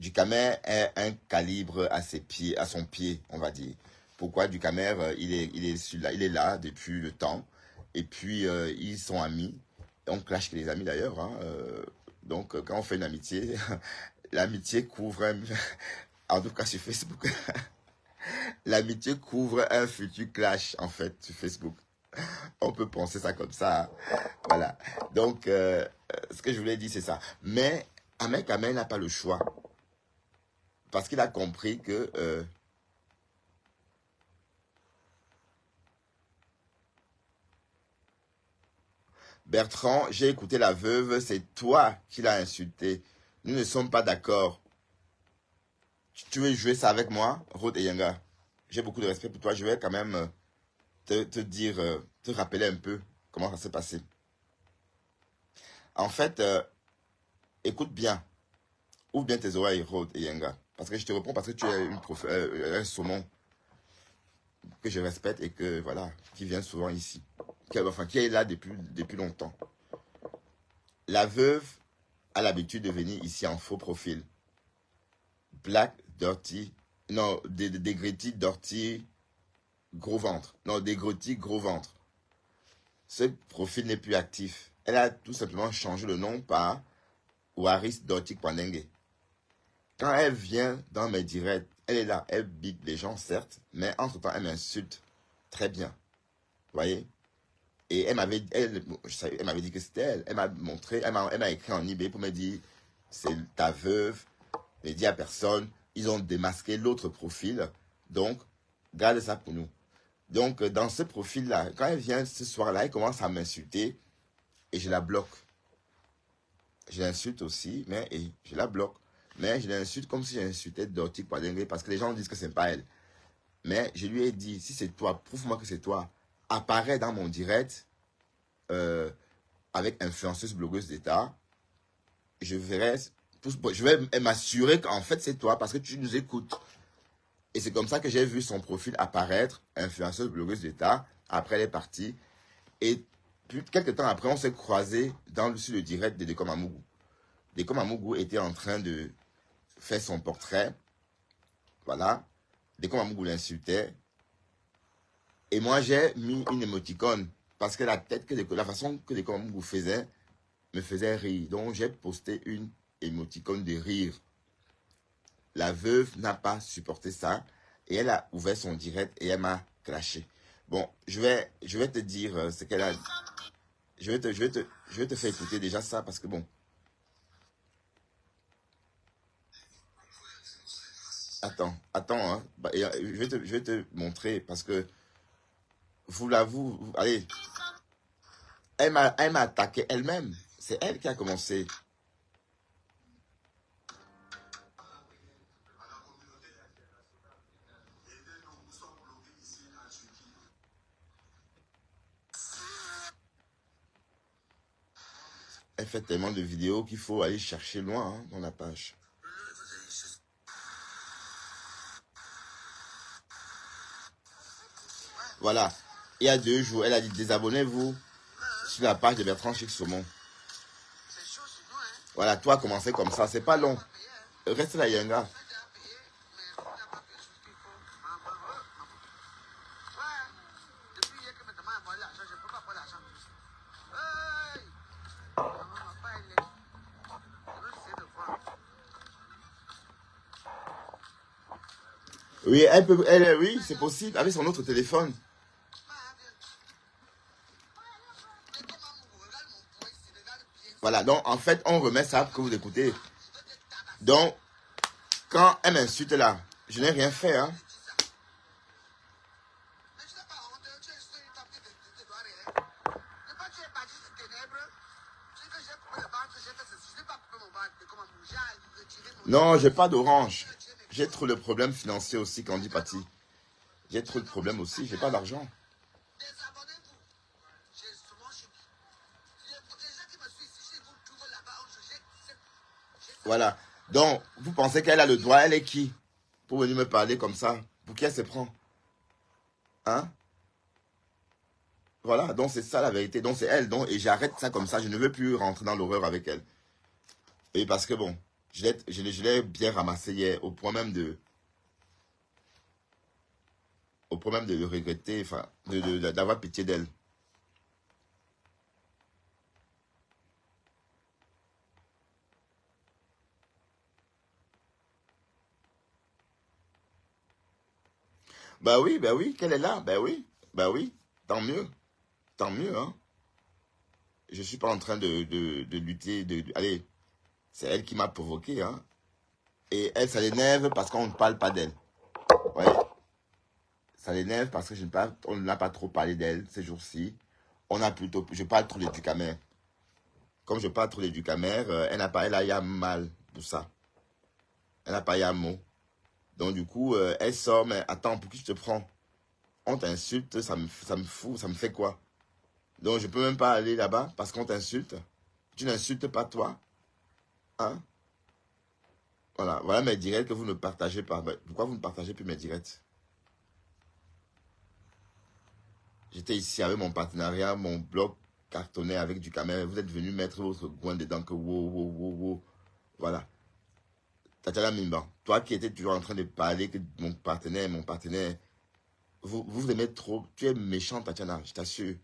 du Camer est un calibre à ses pieds, à son pied, on va dire. Pourquoi du Camer, il est là depuis le temps. Et puis, ils sont amis. On clash que les amis d'ailleurs. Hein. Donc, quand on fait une amitié, l'amitié couvre, en tout cas sur Facebook, l'amitié couvre un futur clash, en fait, sur Facebook. On peut penser ça comme ça. Hein. Voilà. Donc, ce que je voulais dire, c'est ça. Mais Ahmed Kamel n'a pas le choix. Parce qu'il a compris que Bertrand, j'ai écouté la veuve, c'est toi qui l'as insulté. Nous ne sommes pas d'accord. Tu veux jouer ça avec moi, Rod et Yanga? J'ai beaucoup de respect pour toi. Je vais quand même te dire, te rappeler un peu comment ça s'est passé. En fait, écoute bien. Ouvre bien tes oreilles, Rod et Yanga. Parce que je te réponds parce que tu es un saumon que je respecte et que, voilà, qui vient souvent ici. Enfin, qui est là depuis longtemps. La veuve a l'habitude de venir ici en faux profil. Black, dirty, non, des grétis, dirty, gros ventre. Non, des grétis, gros ventre. Ce profil n'est plus actif. Elle a tout simplement changé le nom par Waris Dirty Kwanenge. Quand elle vient dans mes directs, elle est là, elle bite les gens, certes, mais entre-temps, elle m'insulte très bien. Vous voyez? Et elle m'avait dit que c'était elle. Elle m'a montré, elle m'a écrit en eBay pour me dire, c'est ta veuve. Ne dit à personne. Ils ont démasqué l'autre profil. Donc, garde ça pour nous. Donc, dans ce profil-là, quand elle vient ce soir-là, elle commence à m'insulter et je la bloque. Je l'insulte aussi, mais et je la bloque. Mais je l'insulte comme si j'insultais Dorothy Kwadenge parce que les gens disent que c'est pas elle. Mais je lui ai dit, si c'est toi, prouve-moi que c'est toi. Apparaît dans mon direct euh, avec influenceuse blogueuse d'État. Je verrai, je vais m'assurer qu'en fait c'est toi parce que tu nous écoutes. Et c'est comme ça que j'ai vu son profil apparaître, influenceuse blogueuse d'État. Après, elle est partie. Et puis, quelques temps après, on s'est croisés sur le direct de Dekom Amougou. Dekom Amougou était en train de faire son portrait. Voilà. Dekom Amougou l'insultait. Et moi, j'ai mis une émoticône. Parce que la façon que Dekom Amougou faisait, me faisait rire. Donc, j'ai posté une émoticône de rire. La veuve n'a pas supporté ça et elle a ouvert son direct et elle m'a clashé. Bon, je vais te dire ce qu'elle a. Je vais te faire écouter déjà ça parce que bon, attends, hein. Bah, je vais te montrer parce que vous l'avouez, allez, elle m'a attaqué elle-même. C'est elle qui a commencé. Elle fait tellement de vidéos qu'il faut aller chercher loin hein, dans la page. Voilà. Il y a 2 jours, elle a dit désabonnez-vous sur la page de Bertrand Chic Saumon. Voilà, toi commencer comme ça, c'est pas long. Reste là, Yenga. Oui, elle peut, oui, c'est possible, avec son autre téléphone. Voilà, donc en fait, on remet ça pour que vous écoutez. Donc, quand elle m'insulte là, je n'ai rien fait, hein. Non, j'ai pas d'orange. J'ai trop de problèmes financiers aussi, Candy Patty. J'ai trop de problèmes aussi, j'ai pas d'argent. Voilà. Donc, vous pensez qu'elle a le droit, elle est qui? Pour venir me parler comme ça. Pour qui elle se prend? Hein? Voilà, donc c'est ça la vérité. Donc c'est elle. Donc, et j'arrête ça comme ça. Je ne veux plus rentrer dans l'horreur avec elle. Et parce que bon, je l'ai bien ramassé hier, au point même de le regretter, enfin, d'avoir pitié d'elle. Bah oui, qu'elle est là, bah oui, tant mieux, hein. Je suis pas en train de lutter, allez, c'est elle qui m'a provoqué, hein. Et elle, ça l'énerve parce qu'on ne parle pas d'elle. Ouais, ça l'énerve parce que on n'a pas trop parlé d'elle ces jours-ci. Je parle trop de Ducamer. Comme je parle trop de Ducamer, elle a eu un mal pour ça. Elle n'a pas eu un mot. Donc du coup, elle sort, mais attends, pour qui je te prends? On t'insulte, ça me fout, ça me fait quoi? Donc je peux même pas aller là-bas parce qu'on t'insulte. Tu n'insultes pas toi, hein? Voilà, voilà mes directs que vous ne partagez pas. Pourquoi vous ne partagez plus mes directs? J'étais ici avec mon partenariat, mon blog cartonné avec du caméra. Vous êtes venu mettre votre coin dedans que wow, wow, wow, wow. Voilà. Tatiana Mimba, toi qui étais toujours en train de parler que mon partenaire, vous aimez trop. Tu es méchant, Tatiana, je t'assure.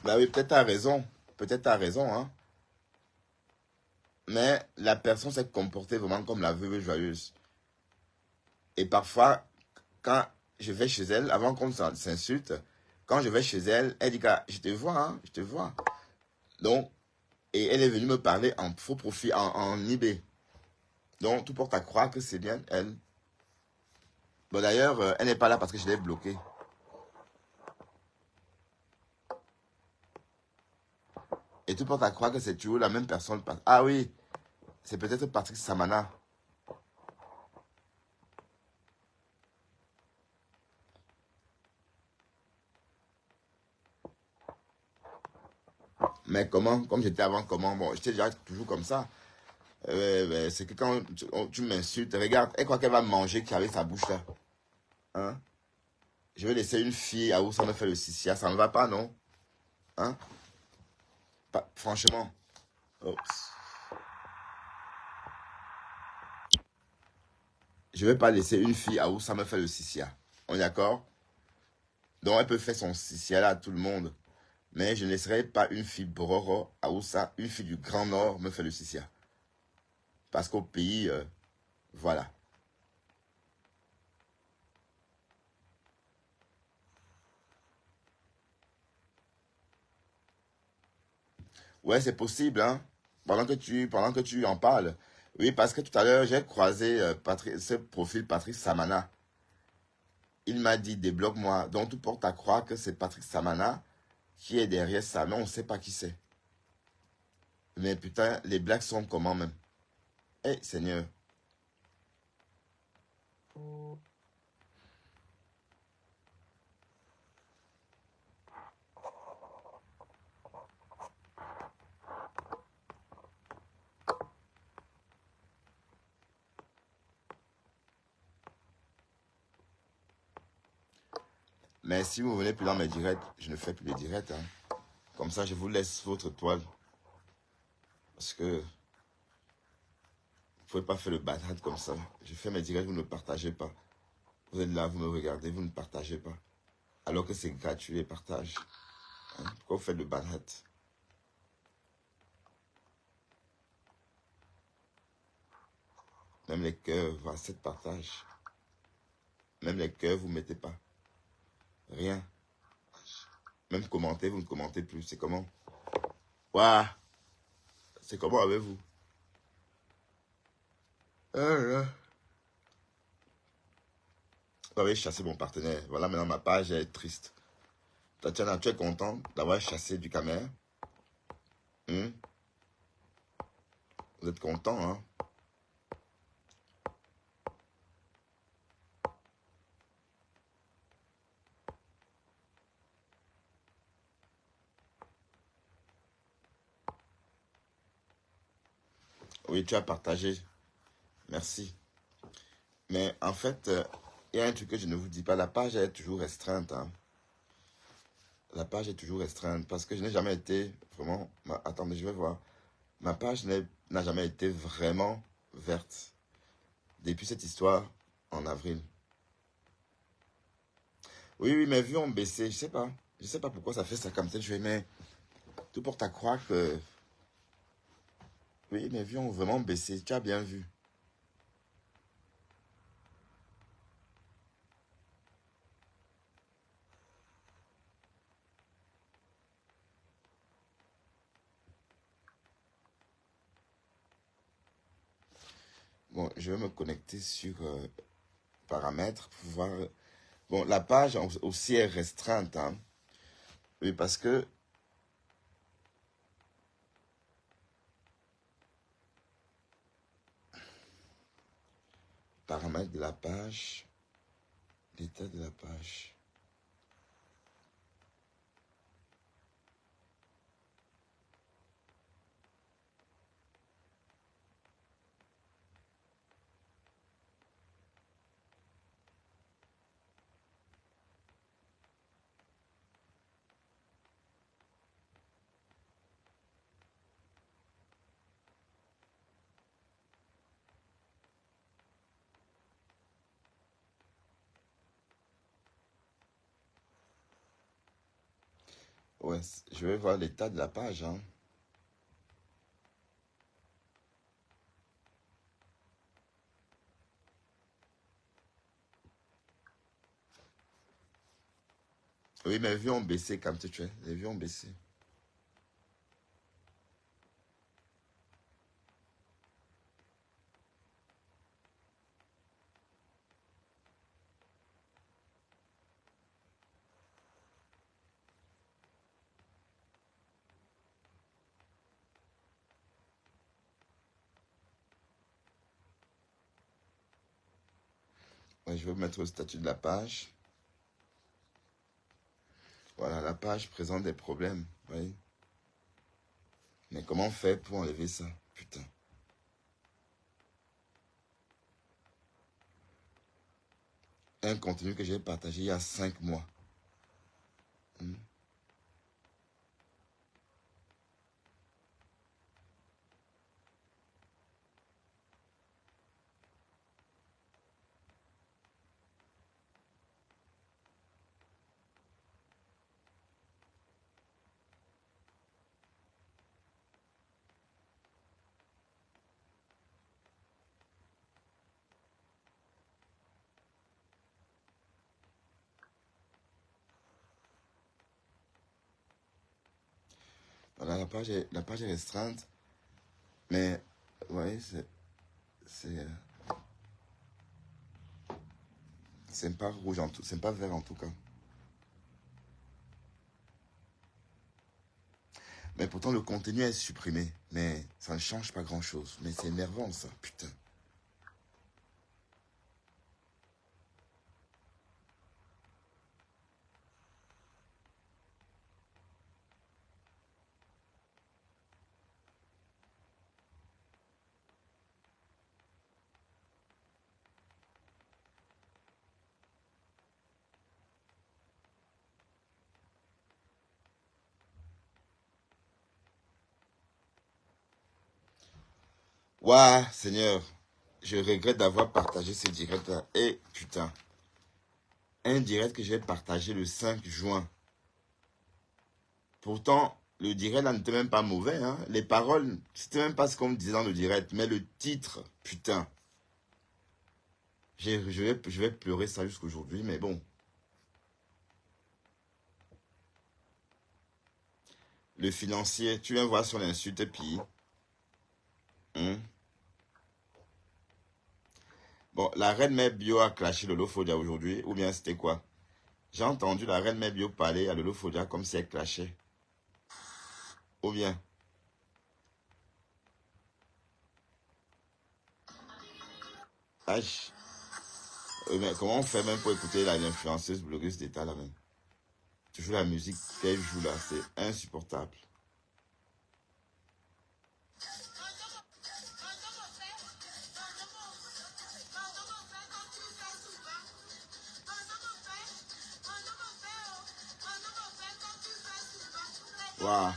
Bah oui, peut-être t'as raison. Peut-être t'as raison, hein. Mais la personne s'est comportée vraiment comme la veuve joyeuse. Et parfois, quand je vais chez elle, avant qu'on s'insulte, quand je vais chez elle, elle dit que je te vois, hein, je te vois. Donc, et elle est venue me parler en faux profil, en IB. Donc, tout porte à croire que c'est bien elle. Bon, d'ailleurs, elle n'est pas là parce que je l'ai bloquée. Et tout porte à croire que c'est toujours la même personne. Ah oui, c'est peut-être Patrick Samana. Mais comment, comme j'étais avant, comment? Bon, j'étais déjà toujours comme ça. C'est que quand tu m'insultes, regarde, elle croit qu'elle va manger qui avec sa bouche là. Hein? Je vais laisser une fille à où ça me fait le sissia, ça ne va pas, non? Hein? Franchement. Oups. Je vais pas laisser une fille à où ça me fait le sissia. On est d'accord? Donc elle peut faire son sissia là à tout le monde. Mais je ne laisserai pas une fille Bororo à où ça, une fille du Grand Nord me fait le sissia. Parce qu'au pays, voilà. Ouais, c'est possible, hein. Pendant que tu en parles. Oui, parce que tout à l'heure, j'ai croisé ce profil Patrick Samana. Il m'a dit, débloque-moi. Donc, tout porte à croire que c'est Patrick Samana qui est derrière ça. Mais on ne sait pas qui c'est. Mais putain, les blagues sont comment même? Eh, Seigneur. Mais si vous venez plus dans mes directs, je ne fais plus les directs. Hein. Comme ça, je vous laisse votre toile. Parce que vous ne pouvez pas faire le bad hat comme ça. Je fais mes directs, vous ne partagez pas. Vous êtes là, vous me regardez, vous ne partagez pas. Alors que c'est gratuit les partages. Hein? Pourquoi vous faites le bad hat? Même les cœurs, voilà, 7 partages. Même les cœurs, vous ne mettez pas. Rien. Même commenter, vous ne commentez plus. C'est comment? Waouh! C'est comment avec vous? Vous avez chassé mon partenaire. Voilà, maintenant ma page est triste. Tatiana, tu es content d'avoir chassé du caméra? Vous êtes content, hein? Oui, tu as partagé. Merci. Mais en fait, il y a un truc que je ne vous dis pas. La page est toujours restreinte. Hein. La page est toujours restreinte parce que je n'ai jamais été vraiment... Attendez, je vais voir. Ma page n'a jamais été vraiment verte depuis cette histoire en avril. Oui, oui, mes vues ont baissé. Je sais pas. Je sais pas pourquoi ça fait ça comme ça. Je vais, mais tout porte à croire que... Oui, mes vues ont vraiment baissé. Tu as bien vu. Bon, je vais me connecter sur paramètres pour voir. Bon, la page aussi est restreinte. Hein. Oui, parce que paramètres de la page, l'état de la page. Ouais, je vais voir l'état de la page. Hein. Oui, mes vues ont baissé comme tu es. Les vues ont baissé. Ouais, je vais mettre le statut de la page. Voilà, la page présente des problèmes. Oui. Mais comment faire pour enlever ça? Putain. Un contenu que j'ai partagé il y a 5 mois. Hmm. Voilà, la page est restreinte. Mais, oui, c'est pas rouge en tout, c'est pas vert en tout cas. Mais pourtant, le contenu est supprimé. Mais ça ne change pas grand-chose. Mais c'est énervant, ça, putain. Ouah, Seigneur, je regrette d'avoir partagé ce direct-là. Et putain, un direct que j'ai partagé le 5 juin. Pourtant, le direct là n'était même pas mauvais, hein. Les paroles, c'était même pas ce qu'on me disait dans le direct. Mais le titre, putain. Je vais pleurer ça jusqu'aujourd'hui, mais bon. Le financier, tu viens voir sur l'insulte et puis. Hein. Bon, la reine mère bio a clashé Lolo Fodia aujourd'hui, ou bien c'était quoi? J'ai entendu la reine mère bio parler à Lolo Fodia comme si elle clashait. Ou bien. Aïe. Mais comment on fait même pour écouter l'influenceuse blogueuse d'État là même? Toujours la musique qu'elle joue là, c'est insupportable. Waouh.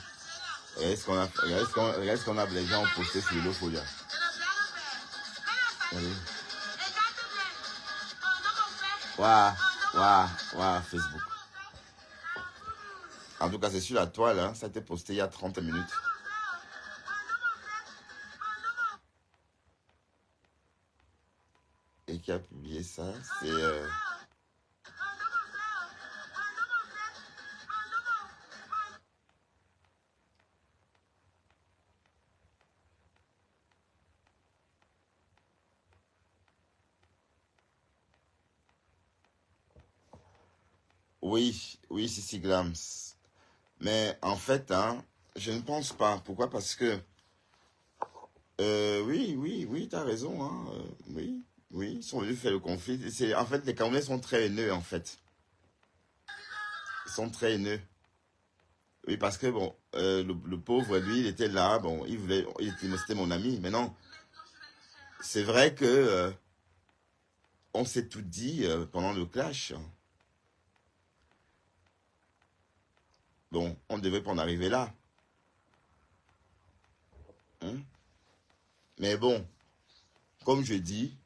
Regarde ce qu'on a les gens ont posté sur le Folia. Waouh, waouh, waouh, Facebook. En tout cas, c'est sur la toile, hein. Ça a été posté il y a 30 minutes. Et qui a publié ça, c'est... Oui, oui, Sissi Grams. Mais en fait, hein, je ne pense pas. Pourquoi? Parce que... oui, oui, oui, t'as raison, hein. Oui, oui, ils sont venus faire le conflit. En fait, les Camerounais sont très haineux, en fait. Ils sont très haineux. Oui, parce que, bon, le pauvre, lui, il était là, bon, c'était mon ami. Mais non, c'est vrai que on s'est tout dit pendant le clash. Bon, on devait pas en arriver là. Hein. Mais bon, comme je dis,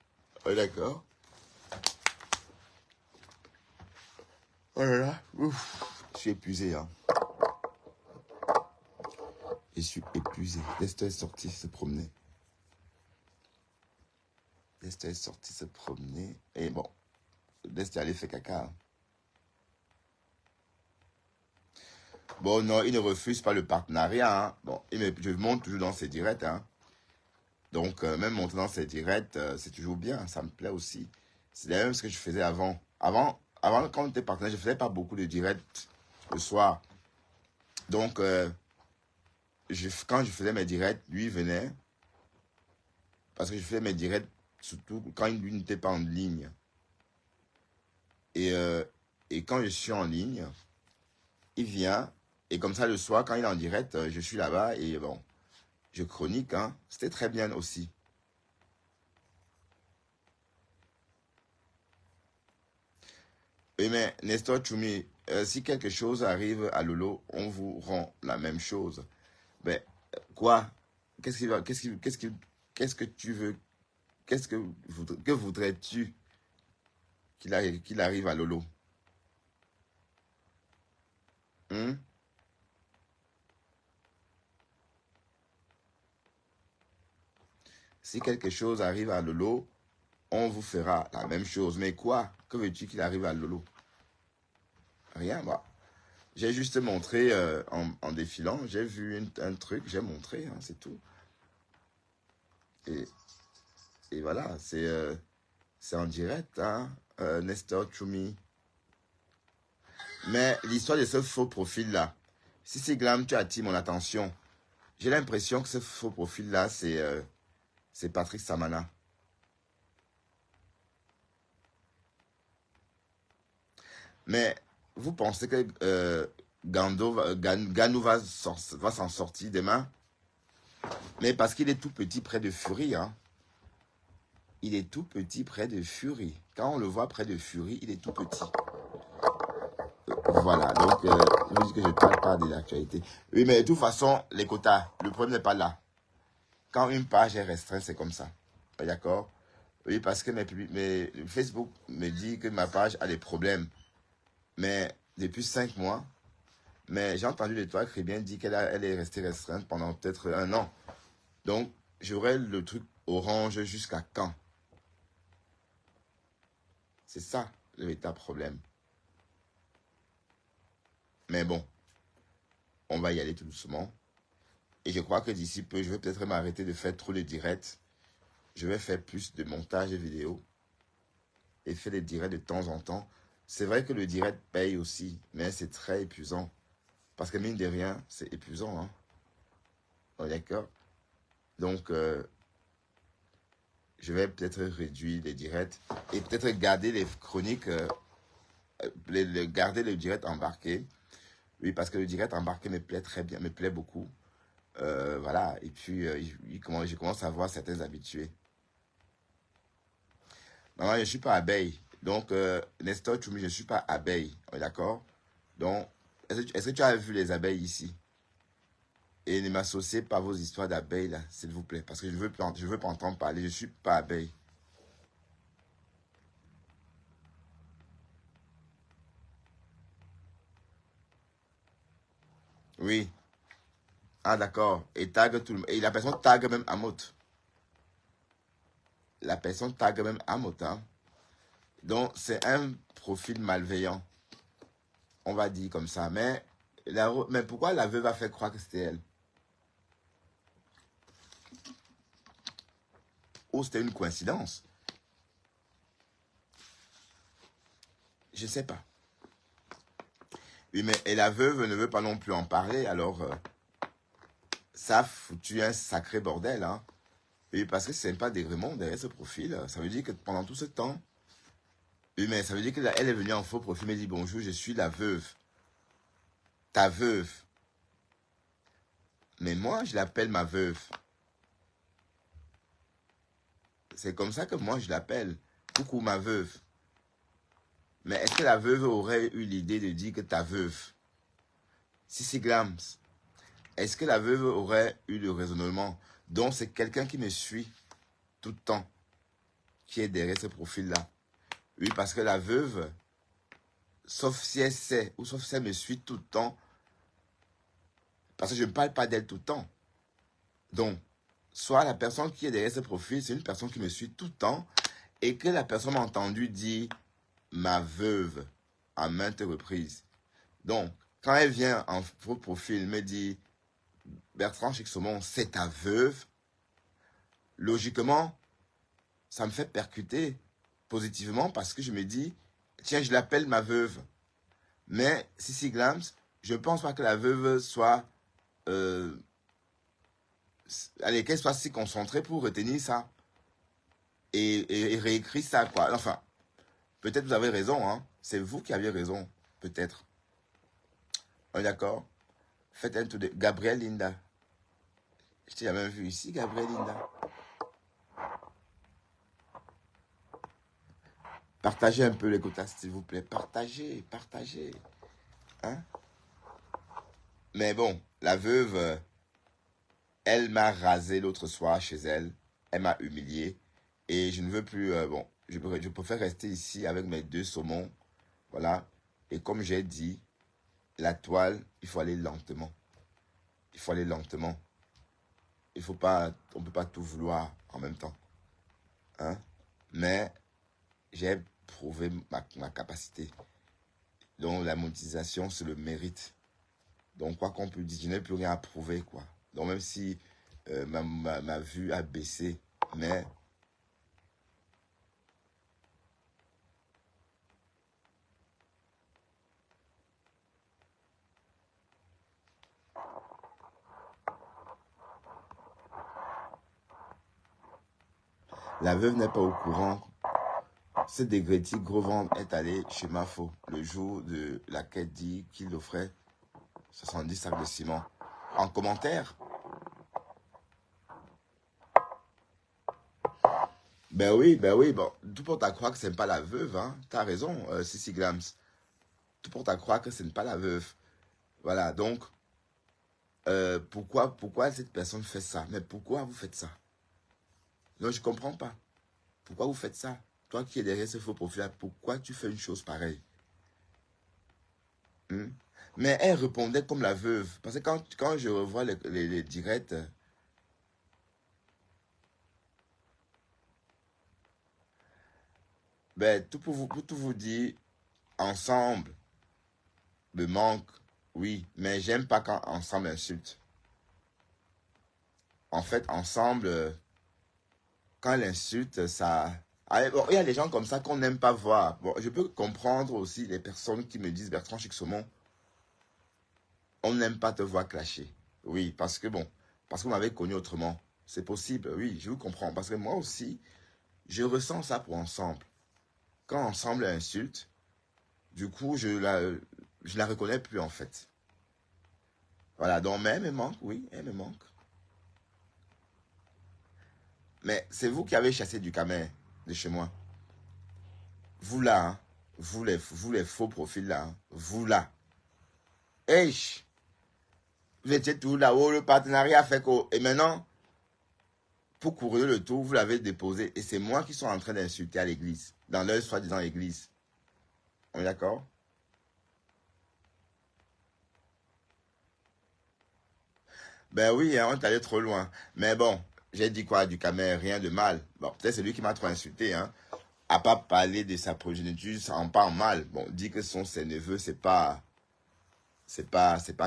d'accord. Oh là là, ouf, je suis épuisé, hein. Je suis épuisé. Laisse-toi sortir se promener. Laisse-toi sortir se promener. Et bon, laisse-toi aller faire caca, hein. Bon, non, il ne refuse pas le partenariat, hein. Bon, je monte toujours dans ses directs, hein. Donc, même monter dans ses directs, c'est toujours bien. Ça me plaît aussi. C'est la même ce que je faisais avant. Avant, quand on était partenaire, je ne faisais pas beaucoup de directs le soir. Donc, quand je faisais mes directs, lui venait. Parce que je faisais mes directs, surtout quand lui n'était pas en ligne. Et, et quand je suis en ligne, il vient. Et comme ça, le soir, quand il est en direct, je suis là-bas. Et bon, je chronique, hein. C'était très bien aussi. Oui, mais Nestor Choumi, si quelque chose arrive à Lolo, on vous rend la même chose. Ben, quoi? Qu'est-ce que tu veux? Que voudrais-tu qu'il arrive à Lolo? Hein? Si quelque chose arrive à Lolo, on vous fera la même chose. Mais quoi? Que veux-tu qu'il arrive à Lolo? Rien, bah. J'ai juste montré en défilant, j'ai vu un truc, j'ai montré, hein, c'est tout. Et, et voilà, c'est en direct, hein, Nestor Choumi. Mais l'histoire de ce faux profil-là, Si c'est Glam, tu attires mon attention. J'ai l'impression que ce faux profil-là, c'est Patrick Samana. Mais vous pensez que Ganou va s'en sortir demain? Mais parce qu'il est tout petit près de Fury. Hein. Il est tout petit près de Fury. Quand on le voit près de Fury, il est tout petit. Voilà, donc je vous dis que je ne parle pas de l'actualité. Oui, mais de toute façon, les quotas, le problème n'est pas là. Quand une page est restreinte, c'est comme ça. D'accord? Oui, parce que mes Facebook me dit que ma page a des problèmes. Mais depuis 5 mois, mais j'ai entendu de toi, Crébien dit elle est restée restreinte pendant peut-être 1 an. Donc, j'aurai le truc orange jusqu'à quand? C'est ça le véritable problème. Mais bon, on va y aller tout doucement. Et je crois que d'ici peu, je vais peut-être m'arrêter de faire trop de directs. Je vais faire plus de montage vidéo et faire des directs de temps en temps. C'est vrai que le direct paye aussi, mais c'est très épuisant. Parce que mine de rien, c'est épuisant. Hein? D'accord? Donc, je vais peut-être réduire les directs et peut-être garder les chroniques, garder le direct embarqué. Oui, parce que le direct embarqué me plaît très bien, me plaît beaucoup. Voilà, et puis je commence à voir certains habitués. Maman, je ne suis pas abeille. Donc, Nestor Choumi, je ne suis pas abeille. D'accord? Donc, est-ce que tu as vu les abeilles ici? Et ne m'associez pas à vos histoires d'abeilles, là, s'il vous plaît. Parce que je veux pas entendre parler. Je ne suis pas abeille. Oui. Ah, d'accord. Et tag tout le monde. Et la personne tag même Amot. La personne tag même Amot. Hein. Donc, c'est un profil malveillant. On va dire comme ça. Mais pourquoi la veuve a fait croire que c'était elle? Ou c'était une coïncidence? Je ne sais pas. Oui, mais et la veuve ne veut pas non plus en parler. Alors, ça a foutu un sacré bordel. Hein. Oui, parce que c'est pas d'agrément derrière ce profil. Ça veut dire que pendant tout ce temps, oui, mais ça veut dire qu'elle est venue en faux profil, me dit bonjour, je suis la veuve. Ta veuve. Mais moi, je l'appelle ma veuve. C'est comme ça que moi, je l'appelle. Coucou, ma veuve. Mais est-ce que la veuve aurait eu l'idée de dire que ta veuve? Si c'est Glams. Est-ce que la veuve aurait eu le raisonnement? Donc, c'est quelqu'un qui me suit tout le temps, qui est derrière ce profil-là. Oui, parce que la veuve, sauf si elle sait, ou sauf si elle me suit tout le temps, parce que je ne parle pas d'elle tout le temps. Donc, soit la personne qui est derrière ce profil, c'est une personne qui me suit tout le temps, et que la personne m'a entendu dire ma veuve à maintes reprises. Donc, quand elle vient en faux profil me dit Bertrand Chixomon, c'est ta veuve, logiquement, ça me fait percuter positivement parce que je me dis, tiens, je l'appelle ma veuve. Mais Sissi Glams, je ne pense pas que la veuve soit, allez, qu'elle soit si concentrée pour retenir ça et réécrire ça, quoi. Enfin, peut-être vous avez raison, hein. C'est vous qui avez raison, peut-être. On est d'accord? Faites un tour de Gabriel Linda. Je t'ai jamais vu ici, Gabriel Linda. Partagez un peu les quotas, s'il vous plaît. Partagez, partagez. Hein? Mais bon, la veuve, elle m'a rasé l'autre soir chez elle. Elle m'a humilié. Et je ne veux plus... bon, je préfère rester ici avec mes 2 saumons. Voilà. Et comme j'ai dit, la toile, il faut aller lentement. Il faut aller lentement. Il faut pas... On ne peut pas tout vouloir en même temps. Hein? Mais j'ai prouvé ma capacité. Donc la monétisation, c'est le mérite. Donc quoi qu'on peut dire, je n'ai plus rien à prouver, quoi. Donc même si ma vue a baissé, mais La veuve n'est pas au courant. Ce Degretti gros ventre est allé chez Mafo le jour de la quête dit qu'il offrait 70 sacs de ciment. En commentaire, ben oui, bon, tout porte à croire que ce n'est pas la veuve, hein. T'as raison, Sissi Glams. Tout porte à croire que ce n'est pas la veuve. Voilà, donc, pourquoi cette personne fait ça? Mais pourquoi vous faites ça? Non, je ne comprends pas. Pourquoi vous faites ça? Toi qui es derrière ce faux profil-là, pourquoi tu fais une chose pareille? Hmm? Mais elle répondait comme la veuve. Parce que quand je revois les directs, ben, pour tout vous dire, ensemble me manque, oui, mais j'aime pas quand ensemble insulte. En fait, ensemble, quand l'insulte, ça... Ah, bon, il y a des gens comme ça qu'on n'aime pas voir. Bon, je peux comprendre aussi les personnes qui me disent, Bertrand Chicxomon, on n'aime pas te voir clasher. Oui, parce que bon, parce que vous m'avez connu autrement. C'est possible, oui, je vous comprends. Parce que moi aussi, je ressens ça pour ensemble. Quand ensemble insulte, du coup, je la reconnais plus en fait. Voilà, donc mais elle me manque, oui, elle me manque. Mais c'est vous qui avez chassé du camel de chez moi. Vous là, hein, vous les faux profils là, hein, vous là. Hey, vous étiez tout là-haut, le partenariat fait que... Et maintenant, pour courir le tour, vous l'avez déposé. Et c'est moi qui suis en train d'insulter à l'église. Dans leur soi-disant église. On est d'accord? Ben oui, hein, on est allé trop loin. Mais bon, j'ai dit quoi du camel, rien de mal. Bon, peut-être c'est lui qui m'a trop insulté, hein. À pas parler de sa progéniture, ça en parle mal. Bon, dit que ce sont ses neveux, c'est pas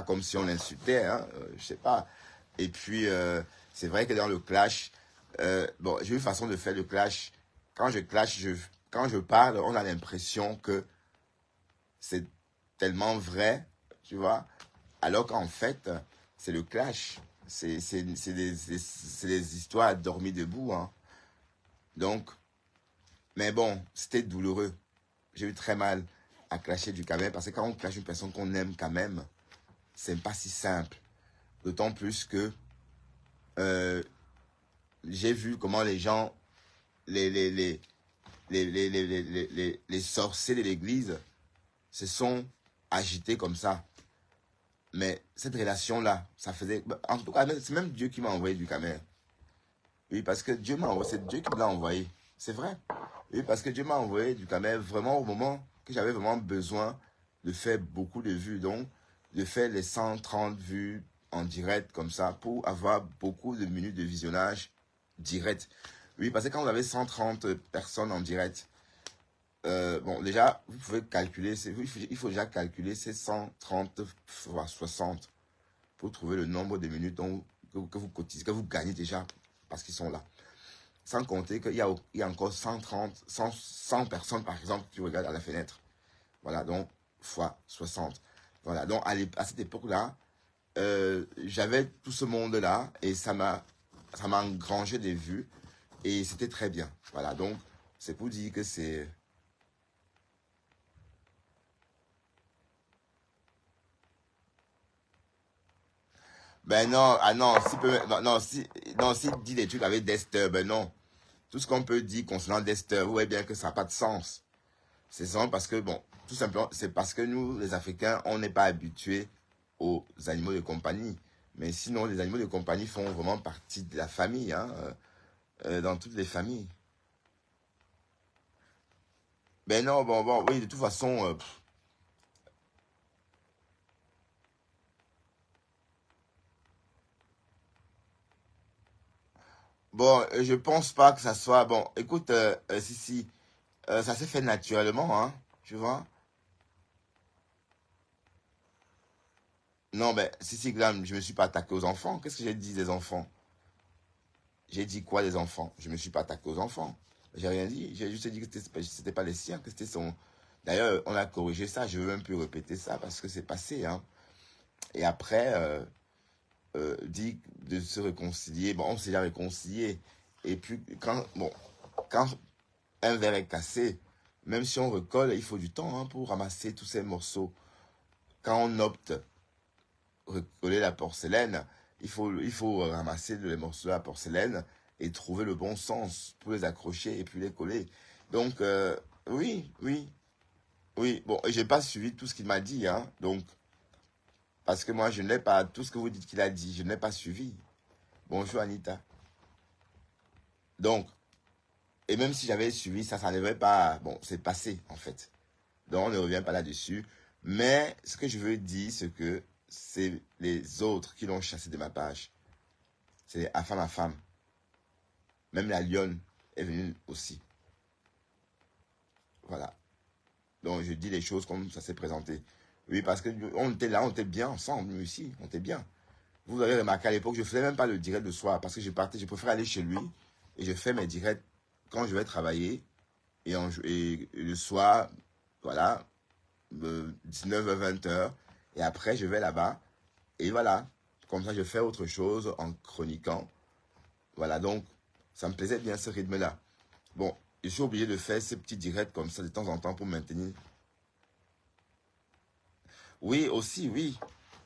comme si on l'insultait, hein. Je sais pas. Et puis, c'est vrai que dans le clash, bon, j'ai une façon de faire le clash. Quand je clash, quand je parle, on a l'impression que c'est tellement vrai, tu vois. Alors qu'en fait, c'est le clash. C'est des histoires à dormir debout, hein. Donc, mais bon, c'était douloureux. J'ai eu très mal à clasher du camel parce que quand on clash une personne qu'on aime quand même, c'est pas si simple. D'autant plus que euh, j'ai vu comment les gens, les, les, les, les sorciers de l'église se sont agités comme ça. Mais cette relation-là, ça faisait... En tout cas, c'est même Dieu qui m'a envoyé du camel. Oui, parce que Dieu m'a envoyé, c'est Dieu qui me l'a envoyé. C'est vrai. Oui, parce que Dieu m'a envoyé du camel vraiment au moment que j'avais vraiment besoin de faire beaucoup de vues. Donc, de faire les 130 vues en direct comme ça pour avoir beaucoup de minutes de visionnage direct. Oui, parce que quand vous avez 130 personnes en direct, bon, déjà, vous pouvez calculer, il faut déjà calculer ces 130 fois 60 pour trouver le nombre de minutes que vous cotisez, que vous gagnez déjà parce qu'ils sont là. Sans compter qu'il y a encore 130, 100 personnes, par exemple, qui regardent à la fenêtre. Voilà, donc, fois 60. Voilà, donc, à cette époque-là, j'avais tout ce monde-là et ça m'a engrangé des vues et c'était très bien. Voilà, donc, c'est pour dire que c'est... Ben non, ah non, non, non, si dit des trucs avec Dexter, ben non. Tout ce qu'on peut dire concernant Dexter, vous voyez bien que ça n'a pas de sens. C'est ça parce que, bon, tout simplement, c'est parce que nous, les Africains, on n'est pas habitués aux animaux de compagnie. Mais sinon, les animaux de compagnie font vraiment partie de la famille, hein, dans toutes les familles. Ben non, bon, oui, de toute façon, bon, je pense pas que ça soit, bon, écoute, si, ça s'est fait naturellement, hein, tu vois. Non, ben, si, Glam, je me suis pas attaqué aux enfants. Qu'est-ce que j'ai dit des enfants? J'ai dit quoi des enfants? Je me suis pas attaqué aux enfants. J'ai rien dit. J'ai juste dit que c'était pas les siens, que c'était son. D'ailleurs, on a corrigé ça. Je veux même plus répéter ça parce que c'est passé, hein. Et après, dit de se réconcilier. Bon, on s'est déjà réconcilié. Et puis, bon. quand un verre est cassé, même si on recolle, il faut du temps hein, pour ramasser tous ces morceaux. Quand on opte recoller la porcelaine, il faut ramasser les morceaux de la porcelaine et trouver le bon sens pour les accrocher et puis les coller. Donc, oui, oui, oui. Bon, j'ai pas suivi tout ce qu'il m'a dit, hein. Donc, parce que moi, je n'ai pas tout ce que vous dites qu'il a dit, je n'ai pas suivi. Bonjour Anita. Donc, et même si j'avais suivi, ça n'arriverait pas. Bon, c'est passé, en fait. Donc, on ne revient pas là-dessus. Mais ce que je veux dire, c'est que c'est les autres qui l'ont chassé de ma page. C'est à femme à femme. Même la lionne est venue aussi. Voilà. Donc, je dis les choses comme ça s'est présenté. Oui, parce que on était là, on était bien ensemble, nous ici, on était bien. Vous avez remarqué à l'époque, je ne faisais même pas le direct le soir parce que je préfère aller chez lui et je fais mes directs quand je vais travailler et le soir, voilà, 19h, 20h. Et après, je vais là-bas. Et voilà, comme ça, je fais autre chose en chroniquant. Voilà, donc, ça me plaisait bien ce rythme-là. Bon, je suis obligé de faire ces petits directs comme ça de temps en temps pour maintenir. Oui, aussi, oui.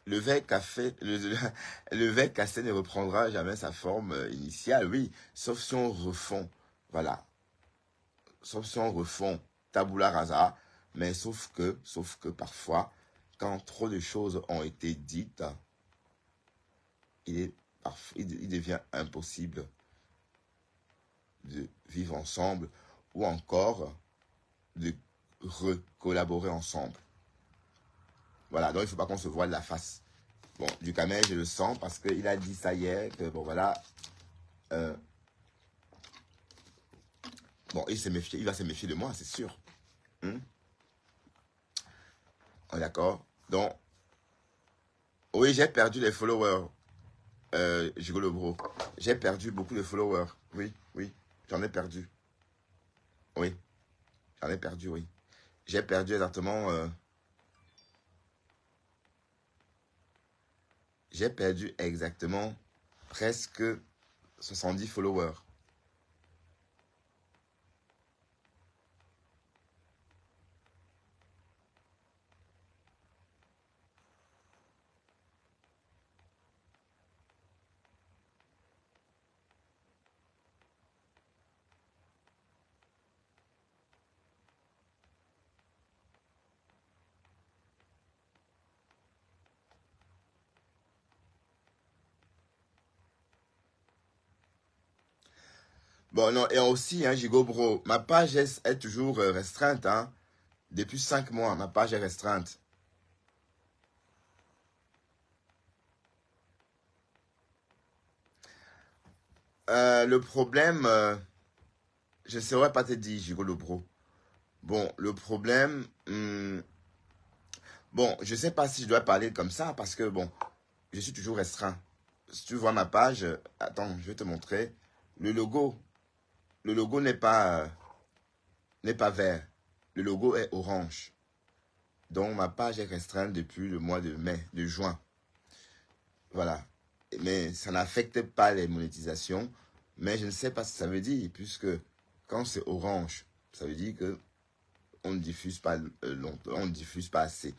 Le verre café, le verre cassé ne reprendra jamais sa forme initiale, oui. Sauf si on refond. Voilà. Sauf si on refond tabula rasa. Mais sauf que parfois, quand trop de choses ont été dites, il devient impossible de vivre ensemble ou encore de recollaborer ensemble. Voilà, donc il ne faut pas qu'on se voile la face. Bon, du Ducamel, je le sens parce qu'il a dit ça hier, que bon voilà. euh, bon, il va se méfier de moi, c'est sûr. Hmm? D'accord. Donc, oui, j'ai perdu les followers. Gigolo Bro. J'ai perdu beaucoup de followers. Oui, oui, j'en ai perdu. Oui, j'en ai perdu, oui. J'ai perdu exactement. J'ai perdu exactement presque 70 followers. Bon, non, et aussi, hein, Gigo Bro, ma page est toujours restreinte, hein. Depuis 5 mois, ma page est restreinte. Le problème, je ne saurais pas te dire, Gigolo Bro. Bon, le problème, bon, je ne sais pas si je dois parler comme ça parce que, bon, je suis toujours restreint. Si tu vois ma page, attends, je vais te montrer. Le logo, le logo n'est pas vert. Le logo est orange. Donc, ma page est restreinte depuis le mois de mai, de juin. Voilà. Mais ça n'affecte pas les monétisations. Mais je ne sais pas ce que ça veut dire, puisque quand c'est orange, ça veut dire que on ne diffuse pas longtemps, on ne diffuse pas assez.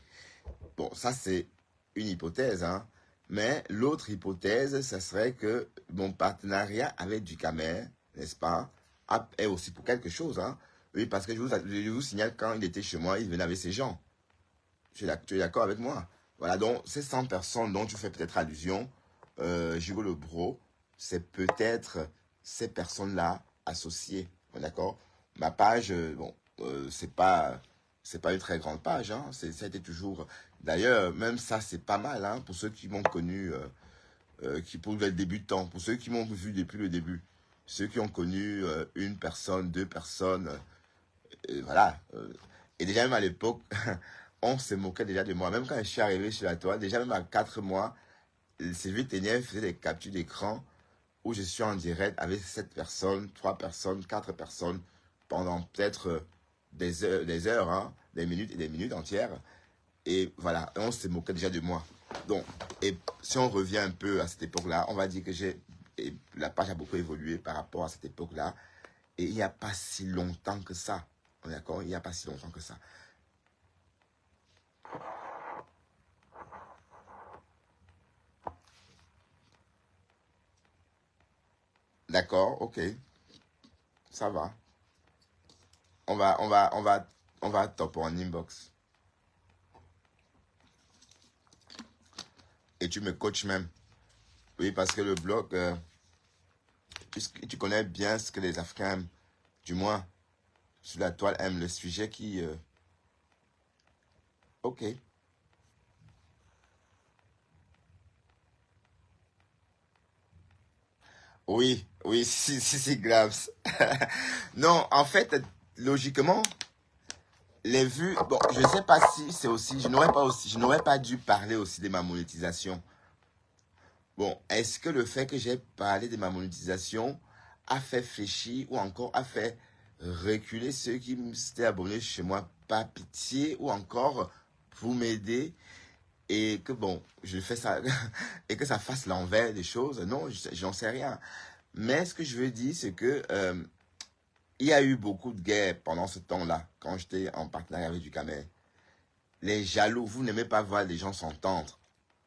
Bon, ça c'est une hypothèse, hein. Mais l'autre hypothèse, ça serait que mon partenariat avec Ducamel, n'est-ce pas, est aussi pour quelque chose, hein. Oui, parce que je vous signale, quand il était chez moi, il venait avec ses gens. Tu es d'accord avec moi? Voilà, donc ces 100 personnes dont tu fais peut-être allusion, Gigolo le Bro, c'est peut-être ces personnes-là associées. D'accord? Ma page, bon, c'est pas une très grande page, hein, ça a été toujours. D'ailleurs, même ça, c'est pas mal, hein, pour ceux qui m'ont connu, pour les débutants, pour ceux qui m'ont vu depuis le début, ceux qui ont connu une personne, deux personnes, voilà. Et déjà, même à l'époque, on se moquait déjà de moi. Même quand je suis arrivé sur la toile, déjà même à 4 mois, Sylvie Ténière faisait des captures d'écran où je suis en direct avec 7 personnes, 3 personnes, 4 personnes, pendant peut-être des heures, hein, des minutes et des minutes entières. Et voilà, on se moquait déjà de moi. Donc, et si on revient un peu à cette époque-là, on va dire que la page a beaucoup évolué par rapport à cette époque-là. Et il n'y a pas si longtemps que ça. D'accord? Il n'y a pas si longtemps que ça. D'accord, ok. Ça va. On va top en inbox. Et tu me coaches même. Oui, parce que le blog, tu connais bien ce que les Africains aiment. Du moins, sur la toile, aiment le sujet qui... ok. Oui, oui, si, c'est grave. Non, en fait, logiquement, les vues... Bon, je ne sais pas si c'est aussi... Je n'aurais pas dû parler aussi de ma monétisation. Bon, est-ce que le fait que j'ai parlé de ma monétisation a fait fléchir ou encore a fait reculer ceux qui s'étaient abonnés chez moi par pitié ou encore pour m'aider et que bon, je fais ça et que ça fasse l'envers des choses? Non, j'en sais rien. Mais ce que je veux dire, c'est que il y a eu beaucoup de guerres pendant ce temps-là, quand j'étais en partenariat avec du Camer. Les jaloux, vous n'aimez pas voir les gens s'entendre.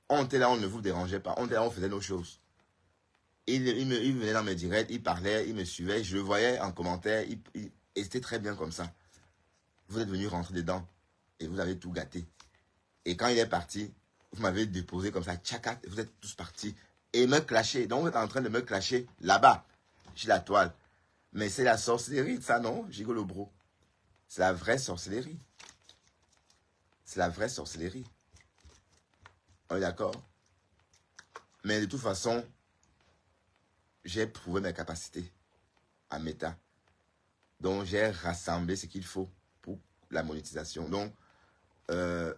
On était là, on ne vous dérangeait pas. On était là, on faisait nos choses. Il venait dans mes directs, il parlait, il me suivait, je le voyais en commentaire, et c'était très bien comme ça. Vous êtes venu rentrer dedans et vous avez tout gâté. Et quand il est parti, vous m'avez déposé comme ça, tchakat, et vous êtes tous partis. Et me clasher. Donc vous êtes en train de me clasher là-bas, chez la toile. Mais c'est la sorcellerie, ça non, Gigolo bro. C'est la vraie sorcellerie. C'est la vraie sorcellerie. On est d'accord? Mais de toute façon, j'ai prouvé mes capacités à méta. Donc, j'ai rassemblé ce qu'il faut pour la monétisation. Donc, euh,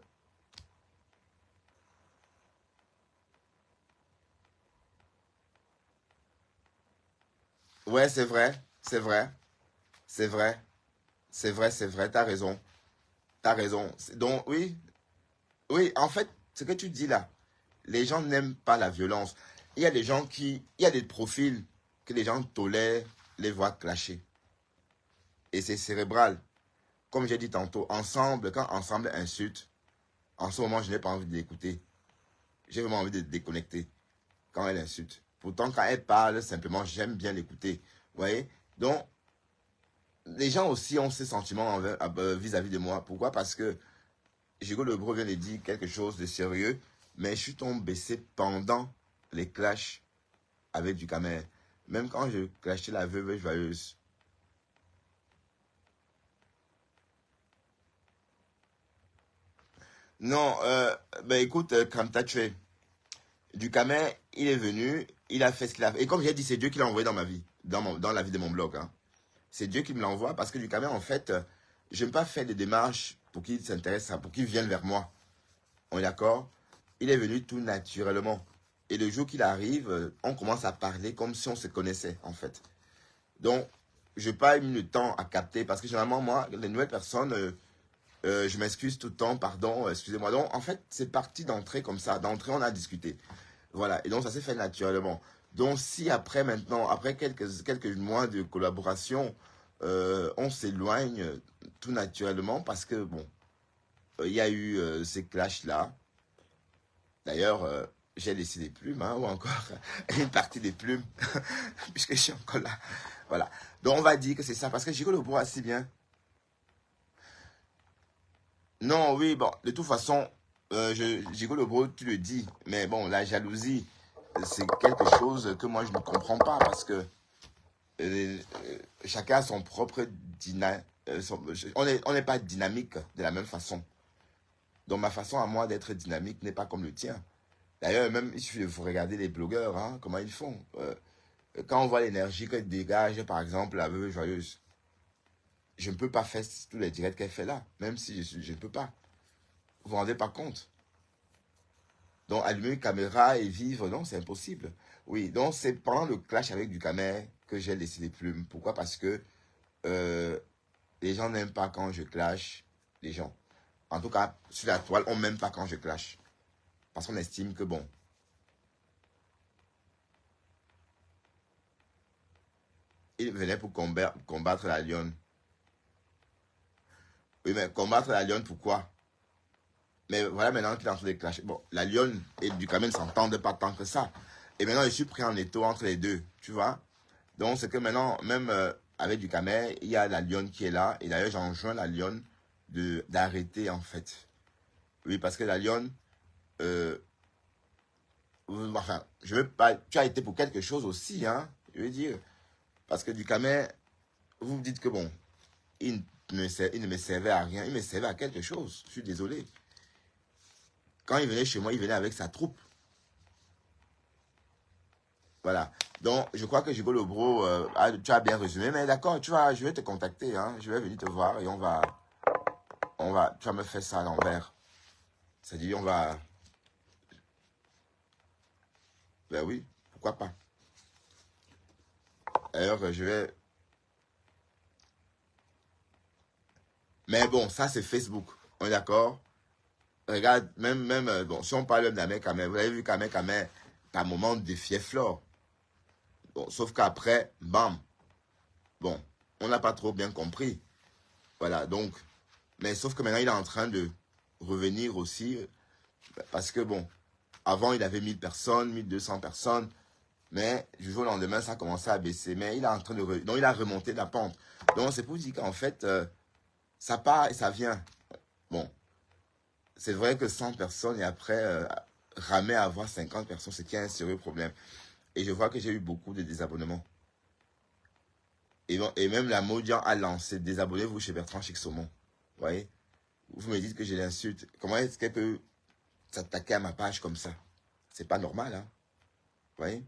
ouais, c'est vrai, c'est vrai, c'est vrai, c'est vrai, t'as raison, t'as raison. Donc, oui, oui, en fait, ce que tu dis là, les gens n'aiment pas la violence. Il y a des profils que les gens tolèrent les voir clasher. Et c'est cérébral. Comme j'ai dit tantôt, ensemble, quand ensemble insulte, en ce moment, je n'ai pas envie d'écouter. J'ai vraiment envie de déconnecter quand elle insulte. Pourtant, quand elle parle, simplement, j'aime bien l'écouter. Vous voyez? Donc, les gens aussi ont ces sentiments vis-à-vis de moi. Pourquoi? Parce que Gigo Lebro vient de dire quelque chose de sérieux, mais je suis tombé baissé pendant les clashs avec du Camer. Même quand je clashais la veuve joyeuse. Non, ben écoute, quand t'as tué, du Camer, il est venu, il a fait ce qu'il a fait. Et comme j'ai dit, c'est Dieu qui l'a envoyé dans ma vie, dans la vie de mon blog. Hein. C'est Dieu qui me l'envoie parce que du Camer, en fait, je n'aime pas faire des démarches pour qu'il s'intéresse, pour qu'il vienne vers moi. On est d'accord? Il est venu tout naturellement. Et le jour qu'il arrive, on commence à parler comme si on se connaissait, en fait. Donc, je n'ai pas eu le temps à capter parce que généralement, moi, les nouvelles personnes, je m'excuse tout le temps, pardon, excusez-moi. Donc, en fait, c'est parti d'entrée comme ça. D'entrée, on a discuté. Voilà. Et donc, ça s'est fait naturellement. Donc, si après, maintenant, après quelques mois de collaboration, on s'éloigne tout naturellement parce que, bon, il y a eu ces clashs-là. D'ailleurs, j'ai laissé des plumes, hein, ou encore une partie des plumes, puisque je suis encore là. Voilà. Donc, on va dire que c'est ça, parce que Giro le bois si bien. Non, oui, bon, de toute façon, Giro le bois, tu le dis, mais bon, la jalousie, c'est quelque chose que moi, je ne comprends pas, parce que chacun a son propre dynamique. On n'est pas dynamique de la même façon. Donc, ma façon à moi d'être dynamique n'est pas comme le tien. D'ailleurs, même, il suffit de vous regarder les blogueurs, hein, comment ils font. Quand on voit l'énergie qu'elle dégage, par exemple, la veuve joyeuse, je ne peux pas faire tous les directs qu'elle fait là, même si je ne peux pas. Vous vous rendez pas compte. Donc, allumer une caméra et vivre, non, c'est impossible. Oui, donc c'est pendant le clash avec du caméra que j'ai laissé les plumes. Pourquoi? Parce que euh, les gens n'aiment pas quand je clash les gens. En tout cas, sur la toile, on n'aime pas quand je clash. Parce qu'on estime que, bon, Il venait pour combattre la lionne. Oui, mais combattre la lionne, pourquoi? Mais voilà maintenant qu'il est en train de clasher. Bon, la lionne et du camion ne s'entendent pas tant que ça. Et maintenant, je suis pris en étau entre les deux, tu vois. Donc, c'est que maintenant, même avec du camel, il y a la lionne qui est là. Et d'ailleurs, j'enjoins la lionne d'arrêter, en fait. Oui, parce que la lionne, euh, enfin, je veux pas, tu as été pour quelque chose aussi, hein, je veux dire. Parce que du camel, vous me dites que bon, il ne me servait à rien, il me servait à quelque chose. Je suis désolé. Quand il venait chez moi, il venait avec sa troupe. Voilà. Donc, je crois que Gigolo Bro, tu as bien résumé, mais d'accord, tu vois, je vais te contacter, hein, je vais venir te voir et tu vas me faire ça à l'envers. C'est-à-dire, ben oui, pourquoi pas. D'ailleurs, mais bon, ça c'est Facebook, on est d'accord? Regarde, bon, si on parle d'Amé Kamé, vous avez vu qu'Amé Kamé, par moment, défiait Flore. Bon, sauf qu'après, bam, bon, on n'a pas trop bien compris. Voilà, donc, mais sauf que maintenant, il est en train de revenir aussi, parce que bon, avant, il avait 1000 personnes, 1200 personnes, mais du jour au lendemain, ça a commencé à baisser. Mais il est en train donc, il a remonté la pente. Donc, c'est pour dire qu'en fait, ça part et ça vient. Bon, c'est vrai que 100 personnes et après, ramer à avoir 50 personnes, c'est qu'il y a un sérieux problème. Et je vois que j'ai eu beaucoup de désabonnements. Et, bon, et même la Modian a lancé désabonnez-vous chez Bertrand Chixomon. Vous voyez? Vous me dites que je l'insulte. Comment est-ce qu'elle peut s'attaquer à ma page comme ça? C'est pas normal, hein? Vous voyez?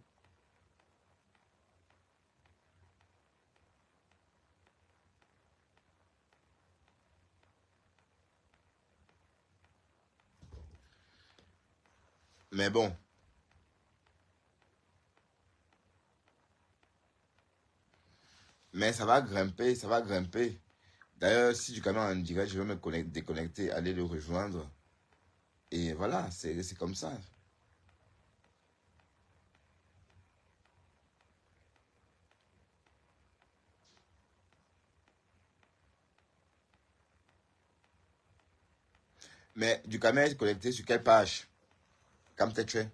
Mais bon, mais ça va grimper, ça va grimper. D'ailleurs, si du canal en direct, je vais déconnecter, aller le rejoindre. Et voilà, c'est comme ça. Mais du caméra est connecté sur quelle page? Comme tu es.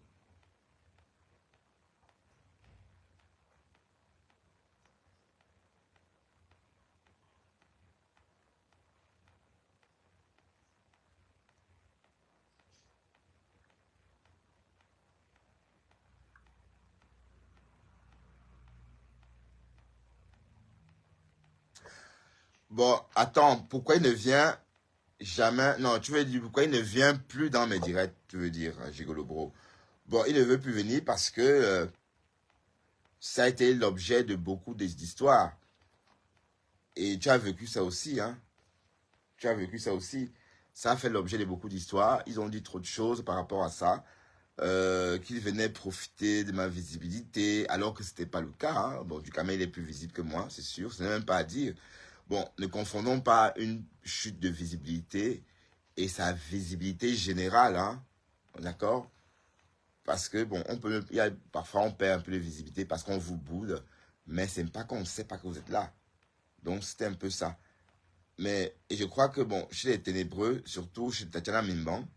Bon, attends, pourquoi il ne vient jamais? Non, tu veux dire pourquoi il ne vient plus dans mes directs, tu veux dire, Gigolo Bro. Bon, il ne veut plus venir parce que ça a été l'objet de beaucoup d'histoires. Et tu as vécu ça aussi, hein. Tu as vécu ça aussi. Ça a fait l'objet de beaucoup d'histoires. Ils ont dit trop de choses par rapport à ça. Qu'il venait profiter de ma visibilité, alors que ce n'était pas le cas, hein. Bon, du camel, il est plus visible que moi, c'est sûr. Ce n'est même pas à dire. Bon, ne confondons pas une chute de visibilité et sa visibilité générale, hein. D'accord? Parce que, bon, parfois on perd un peu de visibilité parce qu'on vous boude, mais c'est pas qu'on ne sait pas que vous êtes là. Donc, c'était un peu ça. Mais, et je crois que, bon, chez les ténébreux, surtout chez Tatiana Mimban,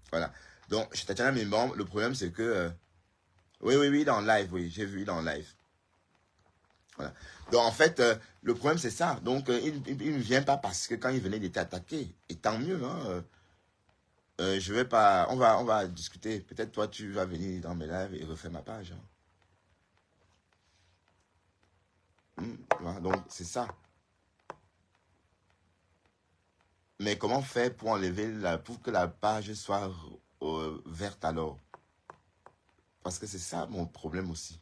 voilà. Donc, chez Tatiana Mimban, le problème, c'est que, oui, oui, oui, il est en live, oui, j'ai vu, il est en live. Voilà. Donc, en fait, le problème, c'est ça. Donc, il ne vient pas parce que quand il venait, il était attaqué. Et tant mieux, hein. Je vais pas. On va discuter. Peut-être toi, tu vas venir dans mes lives et refaire ma page, hein. Voilà, donc, c'est ça. Mais comment faire pour pour que la page soit verte alors? Parce que c'est ça mon problème aussi.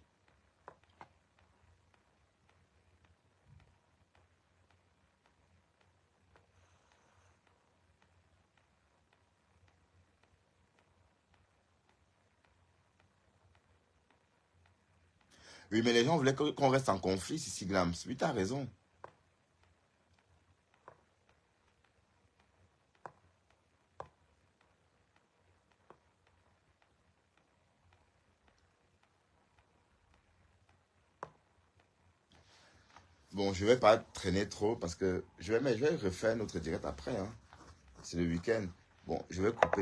Oui, mais les gens voulaient qu'on reste en conflit, Sissi Glams. Oui, t'as raison. Bon, je vais pas traîner trop parce que je vais refaire notre direct après. Hein. C'est le week-end. Bon, je vais couper.